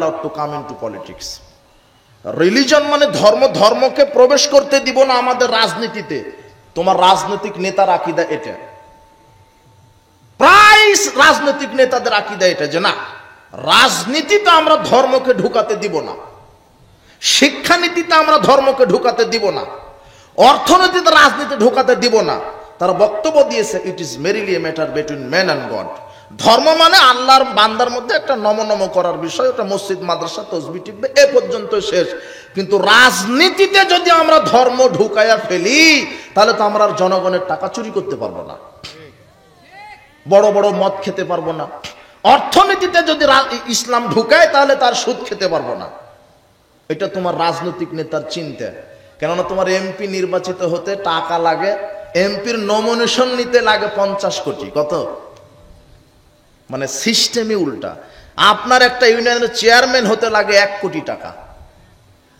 allowed to come into politics. Religion মানে ধর্ম, ধর্মকে প্রবেশ করতে দিব না আমাদের রাজনীতিতে। তোমার রাজনৈতিক নেতার আকীদা এটা, প্রায় রাজনৈতিক নেতাদের আকীদা এটা যে না, রাজনীতিতে আমরা ধর্মকে ঢুকাতে দিব না, শিক্ষানীতিতে আমরা ধর্মকে ঢুকাতে দিব না, অর্থনীতিতে রাজনীতি ঢুকাতে দিব না। তারা বক্তব্য দিয়েছে it is merely a matter between man and God. ধর্ম মানে আল্লাহর বান্দার মধ্যে একটা নম করার বিষয়, ওটা মসজিদ মাদ্রাসা তসবিহ টিপবে এ পর্যন্ত শেষ। কিন্তু রাজনীতিতে যদি আমরা ধর্ম ঢুকাইয়া ফেলি তাহলে তো আমরা আর জনগণের টাকা চুরি করতে পারবো না, বড় বড় মদ খেতে পারবো না। অর্থনীতিতে যদি ইসলাম ঢুকায় তাহলে তার সুদ খেতে পারবো না। এটা তোমার রাজনৈতিক নেতার চিন্তা। কেননা তোমার এমপি নির্বাচিত হতে টাকা লাগে, এমপির নমিনেশন নিতে লাগে 50 কোটি। কত? মানে সিস্টেমই উল্টা। আপনার একটা ইউনিয়নের চেয়ারম্যান হতে লাগে 1 কোটি টাকা,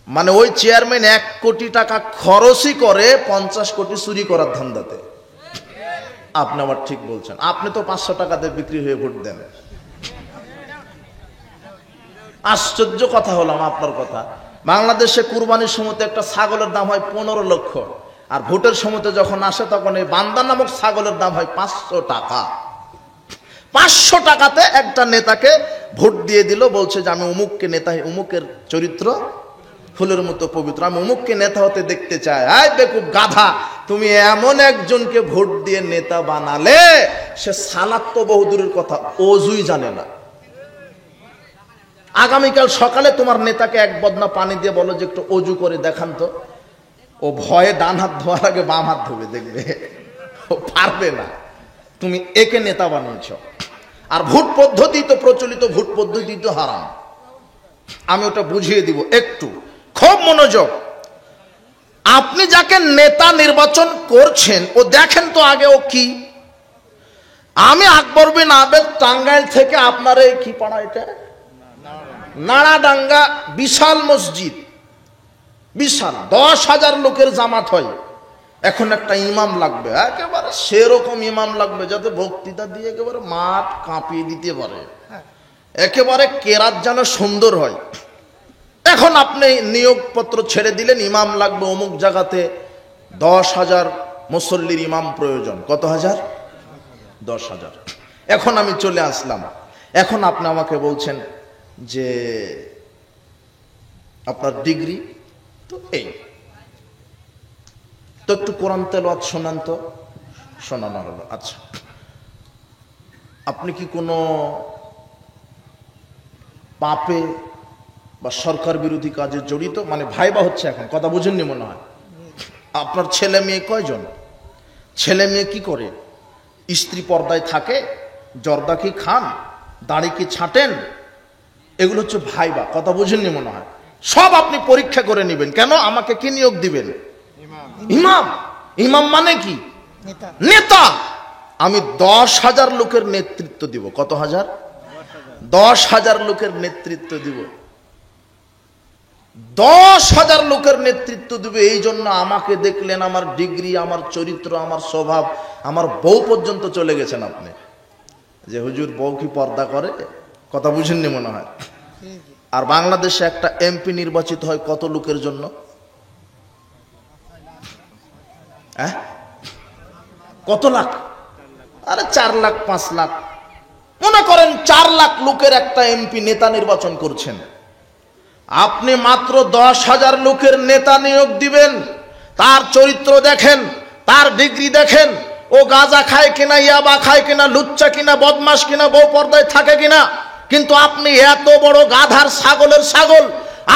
মানে ওই চেয়ারম্যান 1 কোটি টাকা খরচই করে 50 কোটি চুরি করার ধান্দাতে। আপনি আবার ঠিক বলছেন, আপনি তো 500 টাকাতে বিক্রি হয়ে ভোট দেন। আশ্চর্য কথা হলাম আপনার কথা। বাংলাদেশে কুরবানির সময়তে একটা ছাগলের দাম হয় 15 লক্ষ, আর ভোটের সময়তে যখন আসে তখন এই বান্দা নামক ছাগলের দাম হয় 500 টাকা। 500 টাকাতে একটা নেতাকে ভোট দিয়ে দিল, বলছে যে আমি অমুককে নেতা, অমুকের চরিত্র ফুলের মতো পবিত্র, আমি অমুককে নেতা হতে দেখতে চাই। আয় বেকুব গাধা, তুমি এমন একজনকে ভোট দিয়ে নেতা বানালে সে সালাত তো বহুদূরের কথা, ওযুই জানে না। আগামীকাল সকালে তোমার নেতাকে 1 বদনা পানি দিয়ে বলো যে একটু অজু করে দেখান তো, ও ভয়ে ডান হাত ধোয়ার আগে বাম হাত ধোবে, দেখবে ও পারবে না। তুমি একে নেতা বানিয়েছ। আর ভোট পদ্ধতি তো প্রচলিত, ভোট পদ্ধতি তো হারাম। আমি ওটা বুঝিয়ে দিব একটু, খুব মনোযোগ। আপনি যাকে নেতা নির্বাচন করছেন ও দেখেন তো আগে ও কি। আমি আকবর বিন আবেদ টাঙ্গাইল থেকে আপনার এই কি পাড়া এটা, নাড়াডাঙ্গা, বিশাল মসজিদ, বিশাল 10,000 লোকের জামাত হয়। এখন একটা ইমাম লাগবে, একেবারে সেরকম ইমাম লাগবে যাতে বক্তৃতা দিয়ে একেবারে মাঠ কাঁপিয়ে দিতে পারে, একেবারে কেরাত যেন সুন্দর হয়। এখন আপনি নিয়োগপত্র ছেড়ে দিলেন, ইমাম লাগবে অমুক জায়গাতে, 10,000 মুসল্লির ইমাম প্রয়োজন। কত হাজার? 10,000। এখন আমি চলে আসলাম, এখন আপনি আমাকে বলছেন যে আপনার ডিগ্রি তো এই, তো একটু কোরআন তেলাওয়াত শোনান তো। শোনানো হলো। আচ্ছা, আপনি কি কোনো পাপে বা সরকার বিরোধী কাজে জড়িত? মানে ভাইবা হচ্ছে এখন, কথা বুঝেননি মনে হয়। আপনার ছেলে মেয়ে কয়জন? ছেলে মেয়ে কি করে? স্ত্রী পর্দায় থাকে? জর্দা কি খান? দাড়ি কি ছাঁটেন? এগুলো হচ্ছে ভাইবা, কথা বুঝেননি মনে হয়। সব আপনি পরীক্ষা করে নেবেন। কেন? আমাকে কি নিয়োগ দিবেন? ইমাম। ইমাম মানে কি? নেতা। আমি 10,000 লোকের নেতৃত্ব দিব। কত হাজার? 10,000 লোকের নেতৃত্ব দিব। 10,000 লোকের নেতৃত্ব দিবে। এই জন্য আমাকে দেখলেন, আমার ডিগ্রি, আমার চরিত্র, আমার স্বভাব, আমার বউ পর্যন্ত চলে গেছেন আপনি, যে হুজুর বউ কি পর্দা করে? কথা বুঝেননি মনে হয়। আর বাংলাদেশে একটা এমপি নির্বাচিত হয় কত লোকের জন্য? কত লাখ? আরে 4 লাখ 5 লাখ। মনে করেন 4 লাখ লোকের একটা এমপি নেতা নির্বাচন করছেন। আপনি মাত্র 10,000 লোকের নেতা নিয়োগ দিবেন। তার চরিত্র দেখেন, তার ডিগ্রি দেখেন, ও গাঁজা খায় কিনা, ইয়াবা খায় কিনা, লুচ্চা কিনা, বদমাস কিনা, বউ পর্দায় থাকে কিনা। কিন্তু আপনি এত বড় গাধার ছাগলের ছাগল,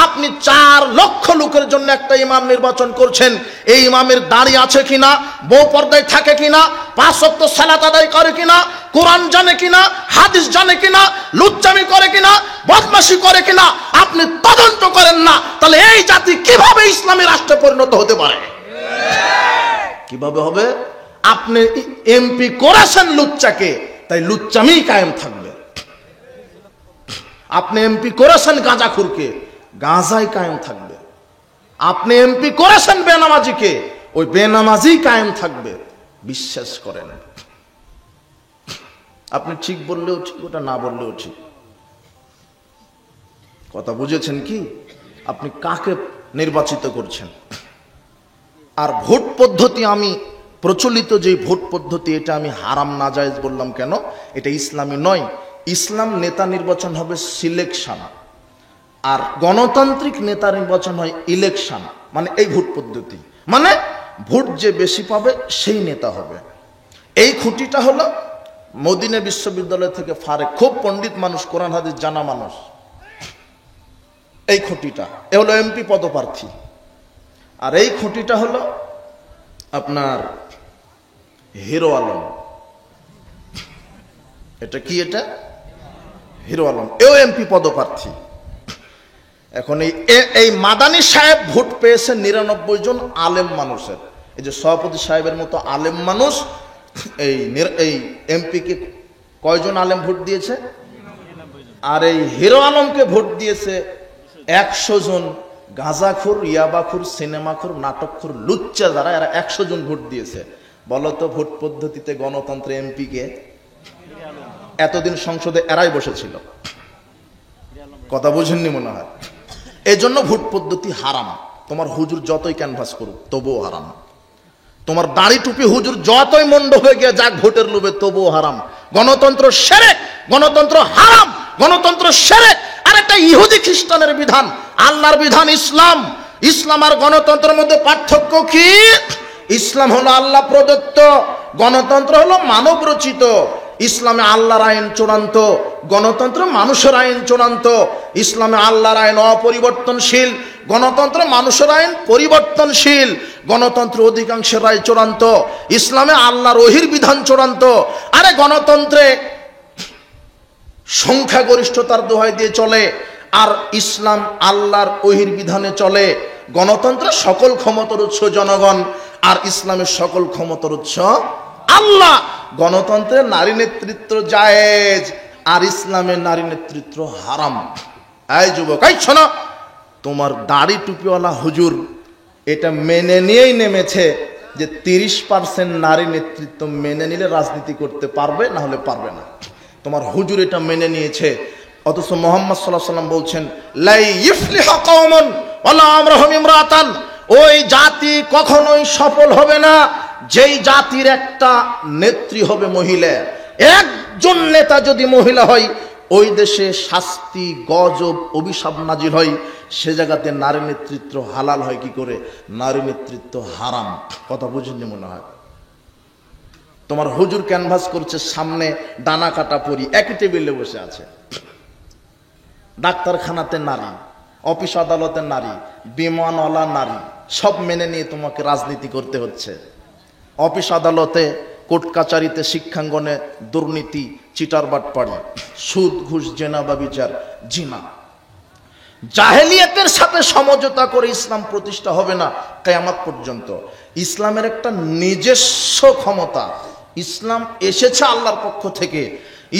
আপনি 4 লক্ষ লোকের জন্য একটা ইমাম নির্বাচন করছেন। এই ইমামের দাড়ি আছে কিনা, বউ পর্দায় থাকে কিনা, 5 ওয়াক্ত সালাত আদায় করে কিনা, কোরআন জানে কিনা, হাদিস জানে কিনা, লুচ্চামি করে কিনা, বদমাশি করে কিনা আপনি তদন্ত করেন না, তাহলে এই জাতি কিভাবে ইসলামী রাষ্ট্রে পরিণত হতে পারে? কিভাবে হবে? আপনি এমপি করেছেন লুচ্চাকে, তাই লুচ্চামি কায়েম থাকবে। আপনি এমপি করেছেন গাঁজাখুরকে, গাঁজাই কায়েম থাকবে। আপনি এমপি করেছেন বেনামাজিকে, ওই বেনামাজি কায়েম থাকবে। বিশ্বাস করেন, আপনি ঠিক বললেও ঠিক, ওটা না বললেও ঠিক। কথা বুঝেছেন কি? আপনি কাকে নির্বাচিত করছেন? আর ভোট পদ্ধতি, আমি প্রচলিত যে ভোট পদ্ধতি, এটা আমি হারাম নাজায়েজ বললাম কেন? এটা ইসলামী নয়। ইসলাম নেতা নির্বাচন হবে সিলেকশন, আর গণতান্ত্রিক নেতা নির্বাচন হয় ইলেকশন। মানে এই ভোট পদ্ধতি, মানে ভোট যে বেশি পাবে সেই নেতা হবে। এই খুঁটিটা হলো মদিনা বিশ্ববিদ্যালয় থেকে ফারেক, খুব পণ্ডিত মানুষ, কোরআন হাদিস জানা মানুষ। এই খুঁটিটা এ হলো এমপি পদপ্রার্থী। আর এই খুঁটিটা হলো আপনার হিরো আলম। এটা কি? এটা হিরো আলম, এও এমপি পদপ্রার্থী। এখন এই মাদানী সাহেব ভোট পেয়েছে ৯৯ জন আলেম মানুষের। এই যে সভাপতি সাহেবের মতো আলেম মানুষ এই এমপিকে কয়জন আলেম ভোট দিয়েছে? আর এই হিরো আলমকে ভোট দিয়েছে ১০০ জন গাঁজাখোর, ইয়াবাখোর, সিনেমাখোর, নাটকখোর, লুচ্চা যারা, এরা ১০০ জন ভোট দিয়েছে। বলতো ভোট পদ্ধতিতে গণতন্ত্রে এমপিকে এতদিন সংসদে এরাই বসেছিল। কথা বুঝেননি মনে হয়। এই জন্য ভোট পদ্ধতি হারাম। তোমার হুজুর যতই ক্যানভাস করুক তবুও হারাম। তোমার দাড়ি টুপি হুজুর যতই মন্ড হয়ে গিয়ে যাক ভোটের লোভে, তবুও হারাম। গণতন্ত্র শিরক, গণতন্ত্র হারাম, গণতন্ত্র শিরক। আর একটা ইহুদি খ্রিস্টানের বিধান, আল্লাহর বিধান ইসলাম। ইসলাম আর গণতন্ত্রের মধ্যে পার্থক্য কি? ইসলাম হলো আল্লাহ প্রদত্ত, গণতন্ত্র হলো মানব রচিত। ইসলামে আল্লাহর আইন চূড়ান্ত, গণতন্ত্র মানুষের আইন চূড়ান্ত। ইসলামে আল্লাহর আইন অপরিবর্তনশীল, গণতন্ত্র মানুষের আইন পরিবর্তনশীল। গণতন্ত্র অধিকাংশের রায় চূড়ান্ত, ইসলামে আল্লাহর ওহির বিধান চূড়ান্ত। আরে গণতন্ত্রে সংখ্যাগরিষ্ঠতার দোহাই দিয়ে চলে, আর ইসলাম আল্লাহর ওহির বিধানে চলে। গণতন্ত্রে সকল ক্ষমতার উৎস জনগণ, আর ইসলামের সকল ক্ষমতার উৎস আল্লাহ। গণতন্ত্রে নারী নেতৃত্ব জায়েজ, আর ইসলামের নারী নেতৃত্ব হারাম। এই যুবক, এই শোনো, তোমার দাড়ি টুপিওয়ালা হুজুর এটা মেনে নিয়েই নেমেছে যে 30% নারী নেতৃত্ব মেনে নিলে রাজনীতি করতে পারবে, না হলে পারবে না। তোমার হুজুর এটা মেনে নিয়েছে, অথচ মুহাম্মদ সাল্লাল্লাহু আলাইহি ওয়াসাল্লাম বলছেন লা ইফলিহু কওমুন ওয়ালা আমরুহুম ইমরাতান, ওই জাতি কখনোই সফল হবে না যেই জাতির একটা নেত্রী হবে মহিলা। একজন নেতা যদি মহিলা হয়, ওই দেশে শাস্তি, গজব, অভিশাপ নাজিল হয়। সে জায়গাতে নারী নেতৃত্ব হালাল হয় কি করে? নারী নেতৃত্ব হারাম। কথা বুঝেননি মনে হয়। তোমার হুজুর ক্যানভাস করছে, সামনে ডানা কাটা পরি একই টেবিলে বসে আছে। ডাক্তারখানাতে নারী, অফিস আদালতে নারী, বিমানওয়ালা নারী, সব মেনে নিয়ে তোমাকে রাজনীতি করতে হচ্ছে। অফিস আদালতে, কোর্ট কাচারিতে, শিক্ষাঙ্গনে দুর্নীতি, চিটারবাটপাড়ি, সুদ, ঘুষ, জেনা বা বিচার, জিনা। জাহেলিয়াতের সাথে সমঝোতা করে ইসলাম প্রতিষ্ঠা হবে না কিয়ামত পর্যন্ত। ইসলামের একটা নিজস্ব ক্ষমতা। ইসলাম এসেছে আল্লাহর পক্ষ থেকে।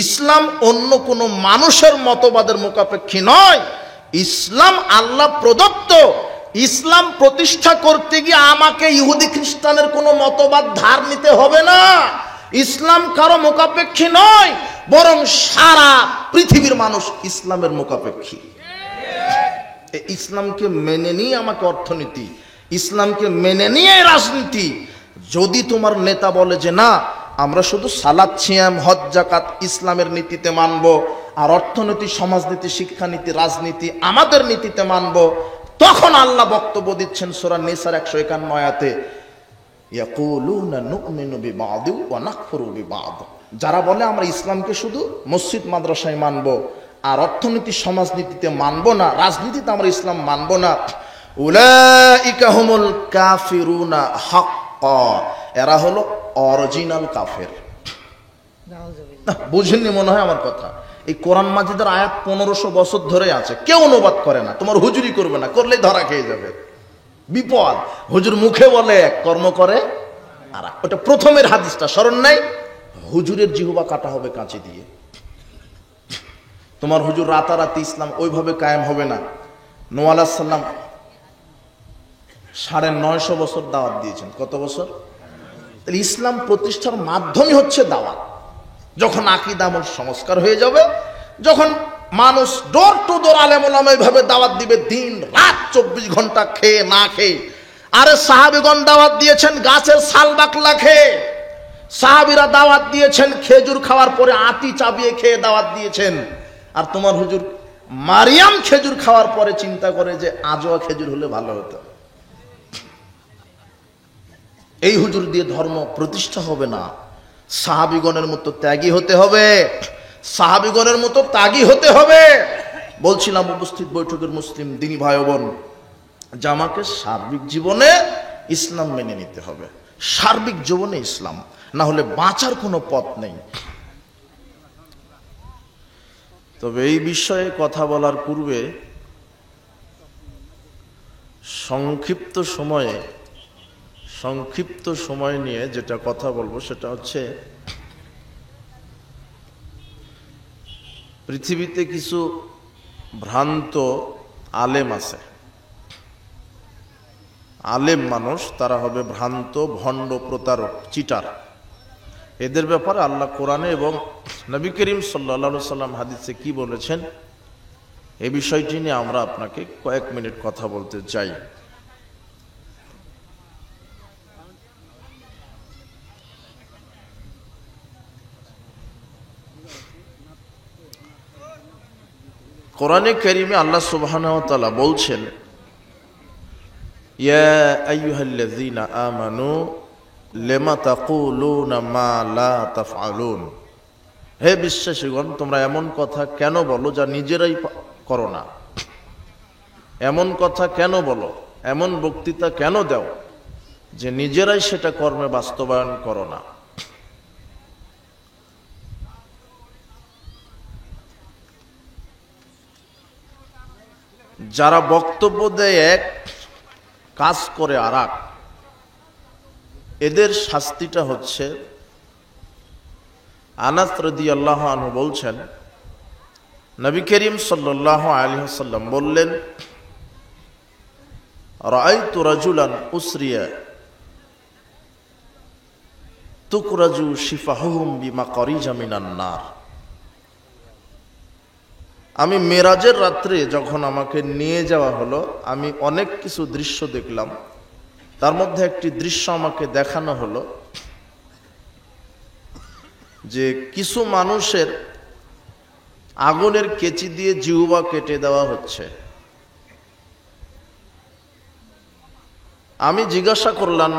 ইসলাম অন্য কোনো মানুষের মতবাদের মুখাপেক্ষী নয়। ইসলাম আল্লাহ প্রদত্ত। ইসলাম প্রতিষ্ঠা করতে গিয়ে আমাকে ইহুদি খ্রিস্টানের কোনো মতবাদ ধার নিতে হবে না। ইসলাম কারো মুখাপেক্ষী নয়, বরং সারা পৃথিবীর মানুষ ইসলামের মুখাপেক্ষী। ইসলামকে মেনে নিয়ে আমাকে অর্থনীতি, ইসলামকে মেনে নিয়ে রাজনীতি। যদি তোমার নেতা বলে যে না, আমরা শুধু সালাত, সিয়াম, হজ, যাকাত ইসলামের নীতিতে মানব, আর অর্থনীতি, সমাজনীতি, শিক্ষানীতি, রাজনীতি আমাদের নীতিতে মানব, তখন আল্লাহ বক্তব্য দিচ্ছেন সূরা নিসার 151 আয়াতে, ইয়াকুলুনা নুমিনু বিবাদি ওয়া নাকফুরু বিবাদ। যারা বলে আমরা ইসলামকে শুধু মসজিদ মাদ্রাসায় মানব, আর অর্থনীতি, সমাজনীতিতে মানব না, রাজনীতিতে আমরা ইসলাম মানব না, উলাইকা হুমুল কাফিরুনা হাক্কা, এরা হলো অরিজিনাল কাফের। বুঝেননি মনে হয় আমার কথা। এই কোরআন মাজিদের আয়াত 1500 বছর ধরে আছে, কেউ অনুবাদ করে না। তোমার হুজুরি করবে না, করলেই ধরা খেয়ে যাবে, বিপদ। হুজুর মুখে বলে এক, কর্ম করে আর এক। ওটা প্রথমের হাদিসটা স্মরণ নাই? হুজুরের জিহ্বা কাটা হবে কাঁচি দিয়ে। তোমার হুজুর রাতারাতি ইসলাম ওইভাবে কায়েম হবে না। নূহ আলাইহিস সালাম 950 বছর দাওয়াত দিয়েছেন। কত বছর? তাহলে ইসলাম প্রতিষ্ঠার মাধ্যমই হচ্ছে দাওয়াত। যখন আকীদা আমল সংস্কার হয়ে যাবে, যখন মানুষ ডোর টু ডোর আলেম ওলামা এইভাবে দাওয়াত দিবে দিন রাত 24 ঘন্টা খেয়ে না খেয়ে। আরে সাহাবীগণ দাওয়াত দিয়েছেন গাছের শাল বাকলা খেয়ে, সাহাবীরা দাওয়াত দিয়েছেন খেজুর খাওয়ার পরে আটি চাবিয়ে খেয়ে দাওয়াত দিয়েছেন। আর তোমার হুজুর মারিয়াম খেজুর খাওয়ার পরে চিন্তা করে যে আজোয়া খেজুর হলে ভালো হতো। এই হুজুর দিয়ে ধর্ম প্রতিষ্ঠা হবে না। সাহাবীগণের মতো ত্যাগী হতে হবে, সাহাবীগণের মতো ত্যাগী হতে হবে। বলছিলাম উপস্থিত বৈঠকের মুসলিম দিনী ভাই বোন, যে আমাকে সার্বিক জীবনে ইসলাম মেনে নিতে হবে, সার্বিক জীবনে ইসলাম, না হলে বাঁচার কোনো পথ নেই। তবে এই বিষয়ে কথা বলার পূর্বে সংক্ষিপ্ত সময় নিয়ে যেটা কথা বলবো সেটা হচ্ছে, পৃথিবীতে কিছু ভ্রান্ত আলেম আছে, আলেম মানুষ, তারা হবে ভ্রান্ত, ভণ্ড, প্রতারক, চিটার। এদের ব্যাপারে আল্লাহ কোরআনে এবং নবী করিম সাল্লাল্লাহু আলাইহি সাল্লাম হাদিসে কি বলেছেন, এই বিষয়টি নিয়ে আমরা আপনাকে কয়েক মিনিট কথা বলতে চাই। কোরআনে কারিমে আল্লাহ সুবহানাহু ওয়া তাআলা বলছেন, ইয়া আইয়ুহাল্লাযীনা আমানু লিমা তাকুলুনা মা লা তাফআলুন। হে বিশ্বাসীগণ, তোমরা এমন কথা কেন বলো যা নিজেরাই করো না? এমন কথা কেন বলো, এমন বক্তৃতা কেন দাও যে নিজেরাই সেটা কর্মে বাস্তবায়ন করো না? যারা বক্তব্য দেয় এক, কাজ করে আর এক, এদের শাস্তিটা হচ্ছে, আনাস রাদিয়াল্লাহু আনহু বলছেন, নবী করিম সাল্লাল্লাহু আলাইহি ওয়াসাল্লাম বললেন, রাআইতু রাজুলান উসরিয়া তুকরাজু শিফাহুম বিমাকারিজা মিনান নার। আমি মেরাজের রাত্রে যখন আমাকে নিয়ে যাওয়া হলো, আমি অনেক কিছু দৃশ্য দেখলাম। তার মধ্যে একটি দৃশ্য আমাকে দেখানো হলো যে কিছু মানুষের আগুনের কেচি দিয়ে জিহ্বা কেটে দেওয়া হচ্ছে। আমি জিজ্ঞাসা করলাম,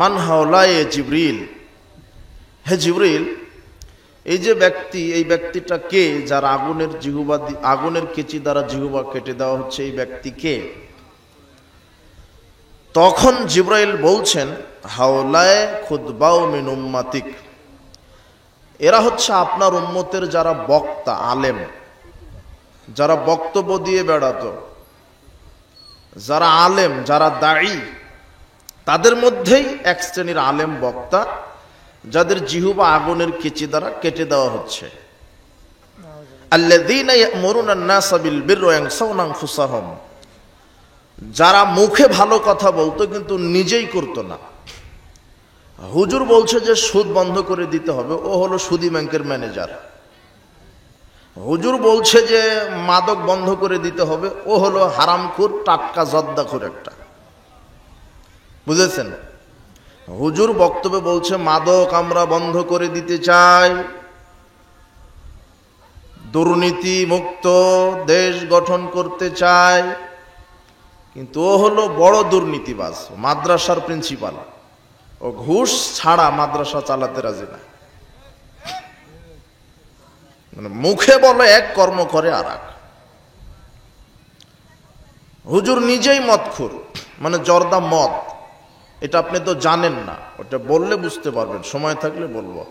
মান হাওলায়ে জিবরিল, হে জিবরিল, এই যে ব্যক্তি, এই ব্যক্তিটা কে যার আগুনের কেচি দ্বারা জিহ্বা কেটে দেওয়া হচ্ছে, এই ব্যক্তি কে? তখন জিবরাইল বলছেন, হাওলায়ে খুতবাউ মিন উম্মাতিক, এরা হচ্ছে আপনার উম্মতের যারা বক্তা, আলেম, যারা বক্তব্য দিয়ে বেড়াতো, যারা আলেম, যারা দাঈ, তাদের মধ্যেই এক শ্রেণীর আলেম বক্তা যাদের জিহ্বা আগুনের কেচি দ্বারা কেটে দেওয়া হচ্ছে। আল্লাযীনা ইয়া'মুরুনা আন-নাসা বিল বিররি ওয়া ইয়ানসাউনা আনফুসাহুম, যারা মুখে ভালো কথা বলতো কিন্তু নিজেই করতো না। হুজুর বলছে যে সুদ বন্ধ করে দিতে হবে, ও হলো সুদী ব্যাংকের ম্যানেজার। হুজুর বলছে যে মাদক বন্ধ করে দিতে হবে, ও হলো হারামখোর, টাটকা জর্দাখোর একটা। বুঝেছেন? হুজুর বক্তব্যে বলছে মাদক আমরা বন্ধ করে দিতে চাই, দুর্নীতি মুক্ত দেশ গঠন করতে চাই, কিন্তু ও হলো বড় দুর্নীতিবাজ, মাদ্রাসার প্রিন্সিপাল। ও ঘুষ ছাড়া মাদ্রাসা চালাতে রাজি না। মানে মুখে বলে এক, কর্ম করে আর এক। হুজুর নিজেই মদখোর, মানে জর্দা মদ। এটা আপনি তো জানেন না, ওটা বললে বুঝতে পারবেন, সময় থাকলে বলবো।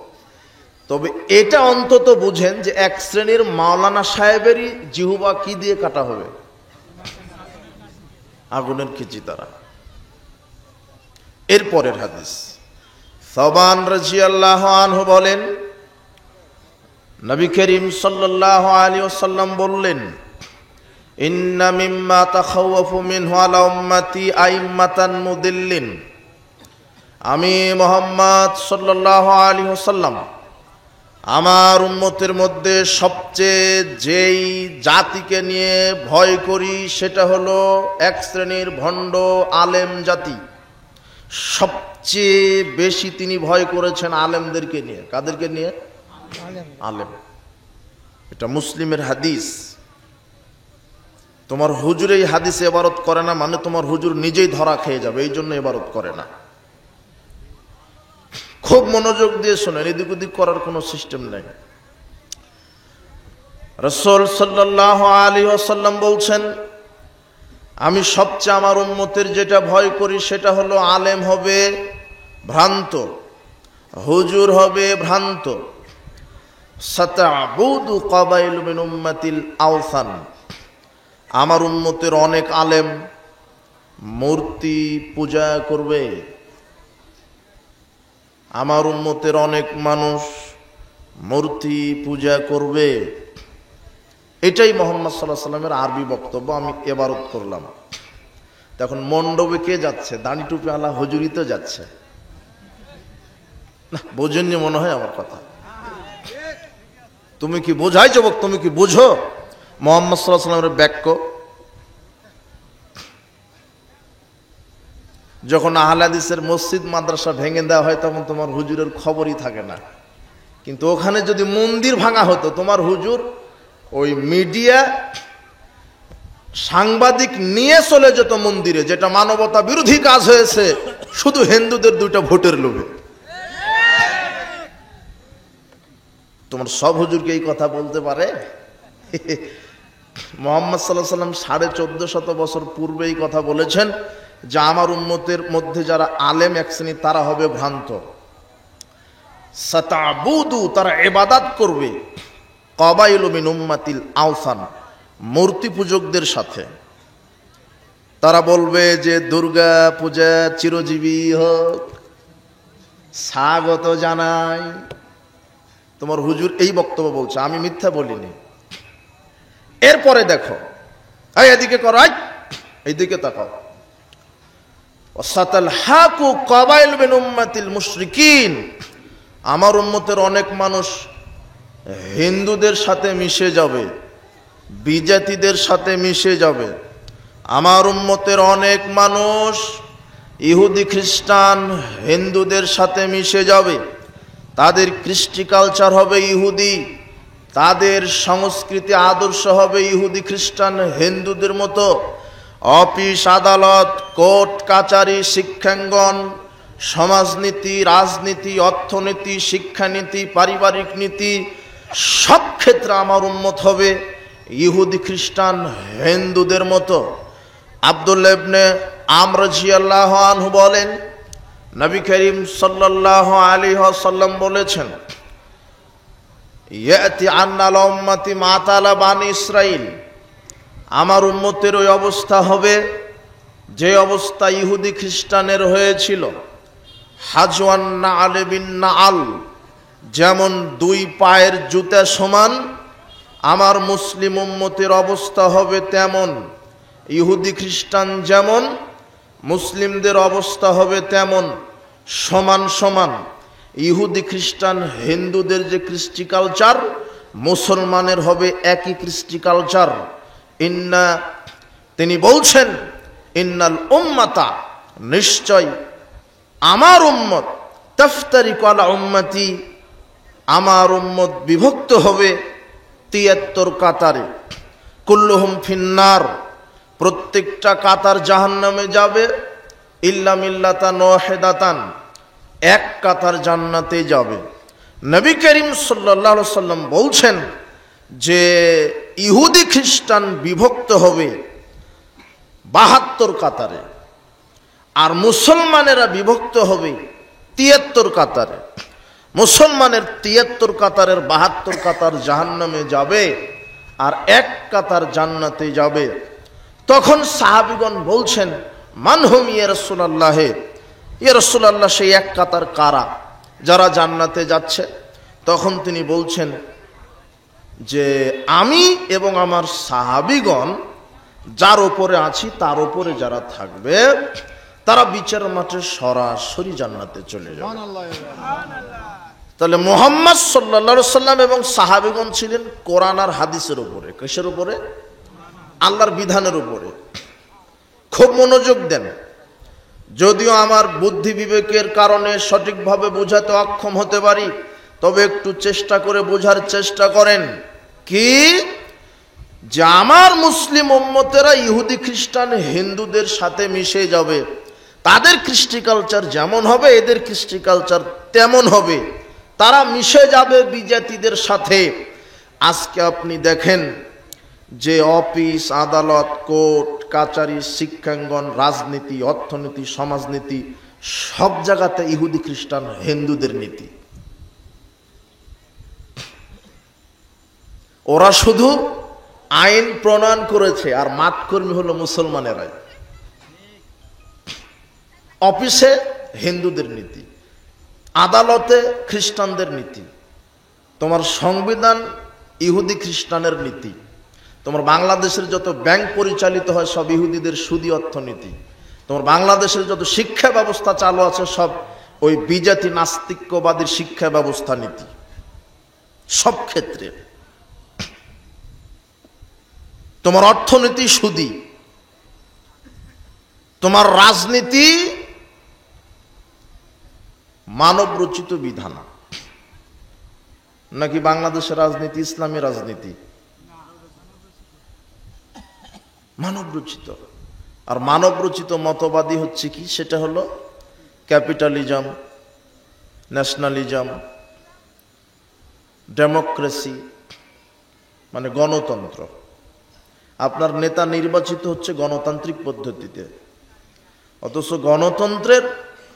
তবে এটা অন্তত বুঝেন যে এক শ্রেণীর মাওলানা সাহেবেরই জিহ্বা কি দিয়ে কাটা হবে? আগুনের কেচি দ্বারা। এরপরের হাদিস, সাওবান রাদিয়াল্লাহু আনহু বলেন, নবী করিম সাল্লাল্লাহু আলাইহি ওয়াসাল্লাম বললেন, ইন্না মিম্মা তাখাওয়াফু মিনহু আলা উম্মতি আইম্মাতান মুদিল্লিন। আমি মুহাম্মদ সাল্লাল্লাহু আলাইহি ওয়াসাল্লাম আমার উম্মতের মধ্যে সবচেয়ে যেই জাতিকে নিয়ে ভয় করি সেটা হলো এক শ্রেণীর ভণ্ড আলেম জাতি। সবচেয়ে বেশি তিনি ভয় করেছেন আলেমদেরকে নিয়ে। কাদেরকে নিয়ে? আলেম। এটা মুসলিমের হাদিস। তোমার হুজুর এই হাদিসে ইবারত করে না মানে তোমার হুজুর নিজেই ধরা খেয়ে যাবে, এই জন্য ইবারত করে না। খুব মনোযোগ দিয়ে শোনেন, এদিক ওদিক করার কোনো সিস্টেম নেই। রাসূল সাল্লাল্লাহু আলাইহি ওয়াসাল্লাম বলছেন, আমি সবচেয়ে আমার উম্মতের যেটা ভয় করি সেটা হলো আলেম হবে ভ্রান্ত, হুজুর হবে ভ্রান্ত। সাতাবুদু কাবাইল মিন উম্মাতিল আওসান, আমার উম্মতের অনেক আলেম মূর্তি পূজা করবে। আমার উম্মতের অনেক মানুষ মূর্তি পূজা করবে। এটাই মুহাম্মদ সাল্লাল্লাহু আলাইহি ওয়াসাল্লামের আরবি বক্তব্য, আমি ইবারত করলাম। তখন মণ্ডপে কে যাচ্ছে? দাড়ি টুপি আলা হুজুরই তো যাচ্ছে না। বোঝেননি মনে হয় আমার কথা। তুমি কি বোঝাই যুবক? তুমি কি বুঝো মুহাম্মদ সাল্লাল্লাহু আলাইহি ওয়াসাল্লামের বাক্য? যখন আহলে হাদিসের মসজিদ মাদ্রাসা ভেঙে দেওয়া হয় তখন তোমার হুজুরের খবরই থাকে না। কিন্তু ওখানে যদি মন্দির ভাঙা হতো, তোমার হুজুর ওই মিডিয়া সাংবাদিক নিয়ে চলে যেত মন্দিরে, যেটা মানবতা বিরোধী কাজ হয়েছে শুধু হিন্দুদের 2টা ভোটের লোভে। তোমার সব হুজুরকে এই কথা বলতে পারে? মুহাম্মদ সাল্লাল্লাহু আলাইহি ওয়াসাল্লাম 1450 বছর পূর্বে এই কথা বলেছেন যে আমার উম্মতের মধ্যে যারা আলেম এক শ্রেণী তারা হবে ভ্রান্ত। সাতাবুদু, তারা ইবাদত করবে, কাবাইলু মিন উম্মাতিল আওসান, মূর্তি পূজকদের সাথে। তারা বলবে যে দুর্গা পূজা চিরজীবী হোক, স্বাগত জানাই। তোমার হুজুর এই বক্তব্য বলছে, আমি মিথ্যা বলিনি। এরপরে দেখো, এই এদিকে করো, এইদিকে তাকাও। ওয়াসাতালহাকু কাবাইল মিন উম্মাতিল মুশরিকিন, আমার উম্মতের অনেক মানুষ হিন্দুদের সাথে মিশে যাবে, বিজাতিদের সাথে মিশে যাবে। আমার উম্মতের অনেক মানুষ ইহুদি খ্রিস্টান হিন্দুদের সাথে মিশে যাবে। তাদের কৃষ্টি কালচার হবে ইহুদি, তাদের সংস্কৃতি আদর্শ হবে ইহুদি খ্রিস্টান হিন্দুদের মতো। অফিস আদালত, কোর্ট কাচারি, শিক্ষাঙ্গন, সমাজনীতি, রাজনীতি, অর্থনীতি, শিক্ষানীতি, পারিবারিক নীতি, সব ক্ষেত্রে আমার উম্মত হবে ইহুদি খ্রিস্টান হিন্দুদের মতো। আব্দুল্লাহ ইবনে আমর রাদিয়াল্লাহু আনহু বলেন, নবী করিম সাল্লাল্লাহু আলাইহি ওয়াসাল্লাম বলেছেন, ইয়াতি আন্নাল উম্মতি মাতালা বানি ইসরাইল, আমার উম্মতের ওই অবস্থা হবে যে অবস্থা ইহুদি খ্রিস্টানের হয়েছিল। হাজওয়ান নাআল বিন নাআল, যেমন 2 পায়ের জুতা সমান, আমার মুসলিম উম্মতের অবস্থা হবে তেমন। ইহুদি খ্রিস্টান যেমন, মুসলিমদের অবস্থা হবে তেমন, সমান সমান। ইহুদি খ্রিস্টান হিন্দুদের যে কৃষ্টি কালচার, মুসলমানের হবে একই কৃষ্টি কালচার। তিনি বলছেন, ইন্নাল উম্মাতা, নিশ্চয় আমার উম্মত, তাফতারিকু আলা উম্মতি, আমার উম্মত বিভক্ত হবে 73 কাতারে। কুল্লুহুম ফিন্নার, প্রত্যেকটা কাতার জাহান্নামে যাবে। ইল্লা মিল্লাতান ওয়াহিদাতান, এক কাতার জান্নাতে যাবে। নবী করিম সাল্লাল্লাহু আলাইহি ওয়াসাল্লাম বলছেন যে ইহুদি খ্রিস্টান বিভক্ত হবে 72 কাতারে, আর মুসলমানেরা বিভক্ত হবে 73 কাতারে। মুসলমানের 73 কাতারের 72 কাতার জাহান্নামে যাবে আর এক কাতার জান্নাতে যাবে। তখন সাহাবীগণ বলছেন, মানহুম ইয়া রাসূলুল্লাহ, ইয়া রাসূলুল্লাহ, সেই এক কাতার কারা যারা জান্নাতে যাচ্ছে? তখন তিনি বলছেন যে আমি এবং আমার সাহাবীগণ যার উপরে আছি তার উপরে যারা থাকবে তারা বিচার মাঠে সরাসরি জান্নাতে চলে যাবে। তাহলে মুহাম্মদ সাল্লাল্লাহু আলাইহি সাল্লাম এবং সাহাবীগণ ছিলেন কোরআন আর হাদিসের উপরে। কিসের উপরে? আল্লাহর বিধানের উপরে। খুব মনোযোগ দেন। যদিও আমার বুদ্ধি বিবেকের কারণে সঠিকভাবে বোঝাতে অক্ষম হতে পারি, তবে একটু চেষ্টা করে বোঝার চেষ্টা করেন। কি যে আমার মুসলিম উম্মতেরা ইহুদি খ্রিস্টান হিন্দুদের সাথে মিশে যাবে, তাদের কৃষ্টি কালচার যেমন হবে এদের কৃষ্টি কালচার তেমন হবে, তারা মিশে যাবে বিজাতিদের সাথে। আজকে আপনি দেখেন যে অফিস আদালত কোর্ট কাচারি শিক্ষাঙ্গন রাজনীতি অর্থনীতি সমাজনীতি সব জায়গাতে ইহুদি খ্রিস্টান হিন্দুদের নীতি। ওরা শুধু আইন প্রণয়ন করেছে আর মাতকর্মী হলো মুসলমানেরাই। অফিসে হিন্দুদের নীতি, আদালতে খ্রিস্টানদের নীতি, তোমার সংবিধান ইহুদি খ্রিস্টানের নীতি, তোমার বাংলাদেশের যত ব্যাংক পরিচালিত হয় সব ইহুদিদের সুদী অর্থনীতি, তোমার বাংলাদেশের যত শিক্ষা ব্যবস্থা চালু আছে সব ওই বিজাতি নাস্তিক্যবাদীর শিক্ষা ব্যবস্থা নীতি। সব ক্ষেত্রে তোমার অর্থনীতি সুদী, তোমার রাজনীতি মানব রচিত বিধান। নাকি বাংলাদেশের রাজনীতি ইসলামী রাজনীতি? মানব রচিত। আর মানব রচিত মতবাদী হচ্ছে কি? সেটা হলো ক্যাপিটালিজম, ন্যাশনালিজম, ডেমোক্রেসি, মানে গণতন্ত্র। আপনার নেতা নির্বাচিত হচ্ছে গণতান্ত্রিক পদ্ধতিতে, অথচ গণতন্ত্রের